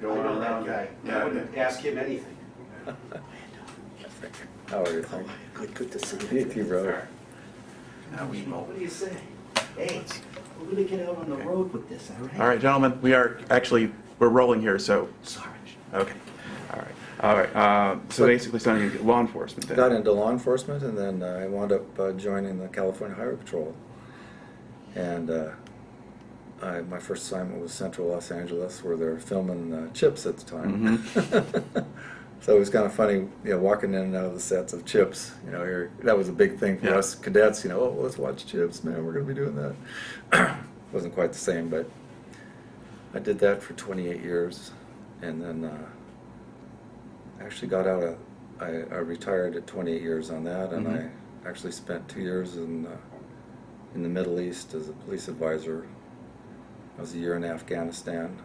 I know that guy. I Yeah. wouldn't ask him anything. How are you, Frank? Good to see you. You too, brother. Now we What roll. do you say? Hey, we're gonna get out on the Okay. road with this, all right? All right, gentlemen, we're rolling here, so, Sorry. okay. All right. So basically, something law enforcement then. Got into law enforcement, and then I wound up joining the California Highway Patrol. And my first assignment was Central Los Angeles, where they were filming Chips at the time. So it was kind of funny, walking in and out of the sets of Chips. That was a big thing for us cadets. Oh, let's watch Chips, man. We're going to be doing that. Wasn't quite the same, but I did that for 28 years, and then I actually got out. I retired at 28 years on that, and I actually spent 2 years in the Middle East as a police advisor. I was a year in Afghanistan,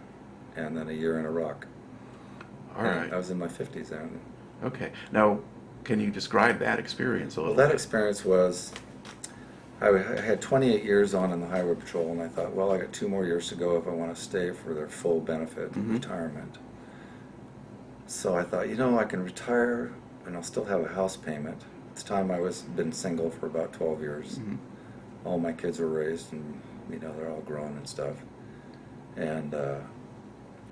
and then a year in Iraq. All right. I was in my 50s then. Okay. Now, can you describe that experience a little Well, that bit? experience was, I had 28 years on in the Highway Patrol, and I thought, well, I got 2 more years to go if I want to stay for their full benefit retirement. So I thought, I can retire, and I'll still have a house payment. At the time, been single for about 12 years. All my kids were raised, and they're all grown and stuff. And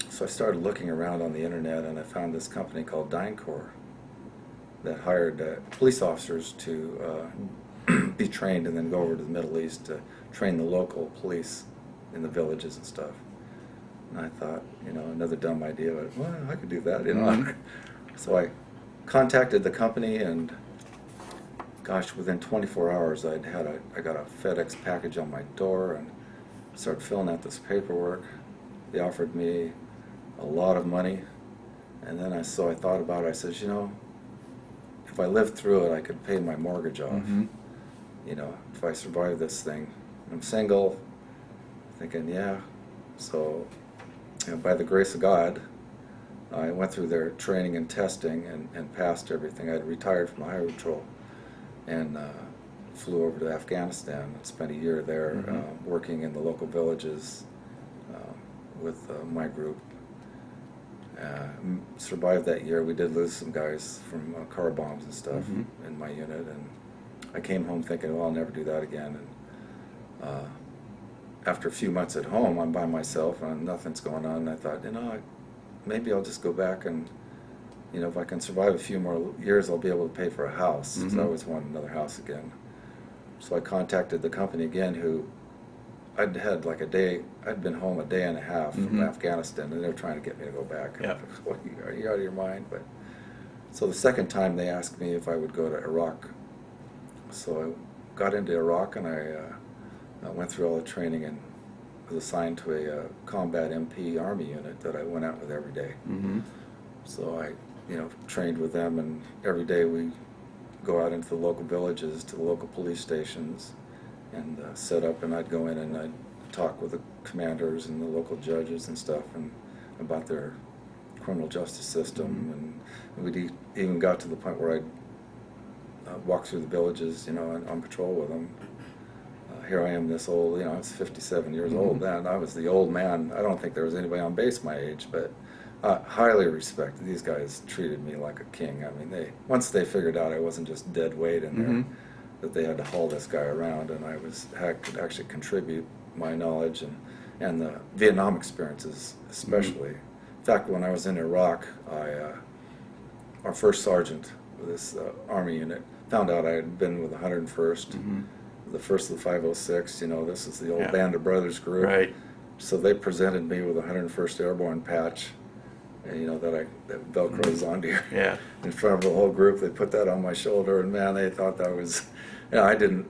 so I started looking around on the internet, and I found this company called DynCorp that hired police officers to be trained and then go over to the Middle East to train the local police in the villages and stuff. And I thought, another dumb idea, but well, I could do that, So I contacted the company, and gosh, within 24 hours, I got a FedEx package on my door and started filling out this paperwork. They offered me a lot of money, and then I thought about it. I said, if I lived through it, I could pay my mortgage off. If I survive this thing. I'm single, thinking, yeah. So, by the grace of God, I went through their training and testing and passed everything. I had retired from the Highway Patrol and flew over to Afghanistan and spent a year there working in the local villages with my group. Survived that year. We did lose some guys from car bombs and stuff in my unit, and I came home thinking, well, I'll never do that again. And after a few months at home, I'm by myself and nothing's going on, and I thought, maybe I'll just go back and, if I can survive a few more years, I'll be able to pay for a house, because I always wanted another house again. So I contacted the company again, who I'd been home a day and a half from Afghanistan, and they were trying to get me to go back. And I thought, what, are you out of your mind? But so the second time they asked me if I would go to Iraq. So I got into Iraq, and I went through all the training and was assigned to a combat MP Army unit that I went out with every day. So I, trained with them, and every day we go out into the local villages, to the local police stations, and set up, and I'd go in and I'd talk with the commanders and the local judges and stuff, and about their criminal justice system, and we'd even got to the point where I'd walk through the villages, on patrol with them. Here I am, this old, I was 57 years old then. I was the old man. I don't think there was anybody on base my age, but highly respected. These guys treated me like a king. I mean, once they figured out I wasn't just dead weight in there, that they had to haul this guy around, and I could actually contribute my knowledge and the Vietnam experiences especially. In fact, when I was in Iraq, our first sergeant with this Army unit found out I had been with the 101st, Mm-hmm. the first of the 506. You know, this is the old Yeah. Band of Brothers group. Right. So they presented me with a 101st Airborne patch, and, you know, that velcros onto your Yeah. in front of the whole group. They put that on my shoulder, and man, they thought that was, you know, I didn't,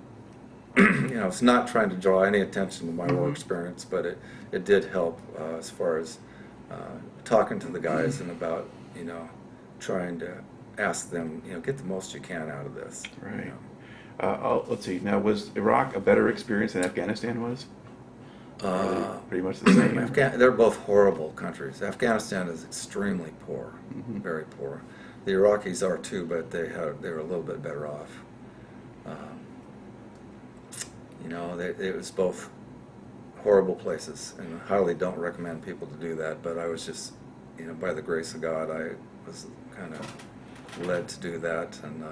you know, it's not trying to draw any attention to my war experience, but it did help as far as talking to the guys and about, you know, trying to ask them, you know, get the most you can out of this. you Right. know. Let's see. Now, was Iraq a better experience than Afghanistan was? Are they pretty much the same. They're both horrible countries. Afghanistan is extremely poor, very poor. The Iraqis are too, but they were a little bit better off. You know, it was both horrible places, and I highly don't recommend people to do that. But I was just, you know, by the grace of God, I was kind of led to do that. And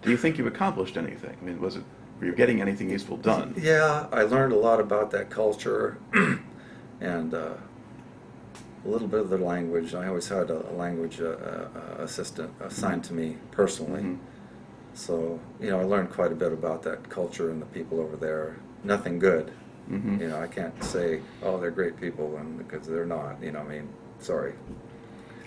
Do you think you accomplished anything? I mean, were you getting anything useful done? yeah, I learned a lot about that culture, and a little bit of the language. I always had a language assistant assigned to me personally. Mhm. So, you know, I learned quite a bit about that culture and the people over there. Nothing good. Mhm. You know, I can't say, oh, they're great people, and because they're not. You know, I mean, sorry.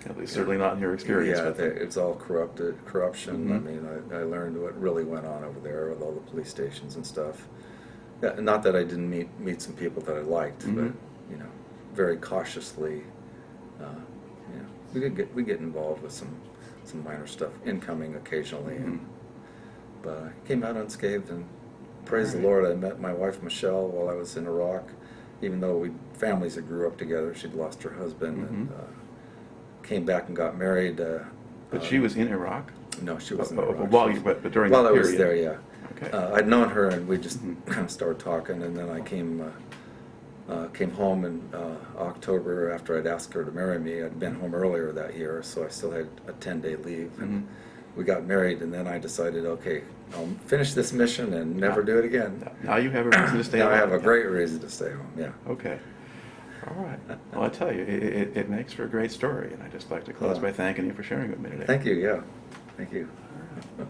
At least certainly not in your experience Yeah, with them. it's all corruption. I Mhm. mean, I learned what really went on over there with all the police stations and stuff. Yeah, not that I didn't meet some people that I liked, but, Mhm. you know, very cautiously. You know, we get involved with some minor stuff, incoming occasionally, but I came out unscathed, and praise the Lord, I met my wife Michelle while I was in Iraq. Even though families that grew up together, she'd lost her husband, and came back and got married. But she was in Iraq? No, she wasn't. Oh, in Iraq. while She you, was- but during while that I was period. there, yeah. Okay. I'd known her, and we just kind of started talking, and then I came home in October after I'd asked her to marry me. I'd been home earlier that year, so I still had a 10-day leave, and we got married. And then I decided, okay, I'll finish this mission and never do it again. Now you have a reason to stay Now I have a alive. great reason to stay home. Yeah. Okay. All right. Well, I tell you, it makes for a great story, and I'd just like to close by thanking you for sharing with me today. Thank you. Yeah. Thank you. All right.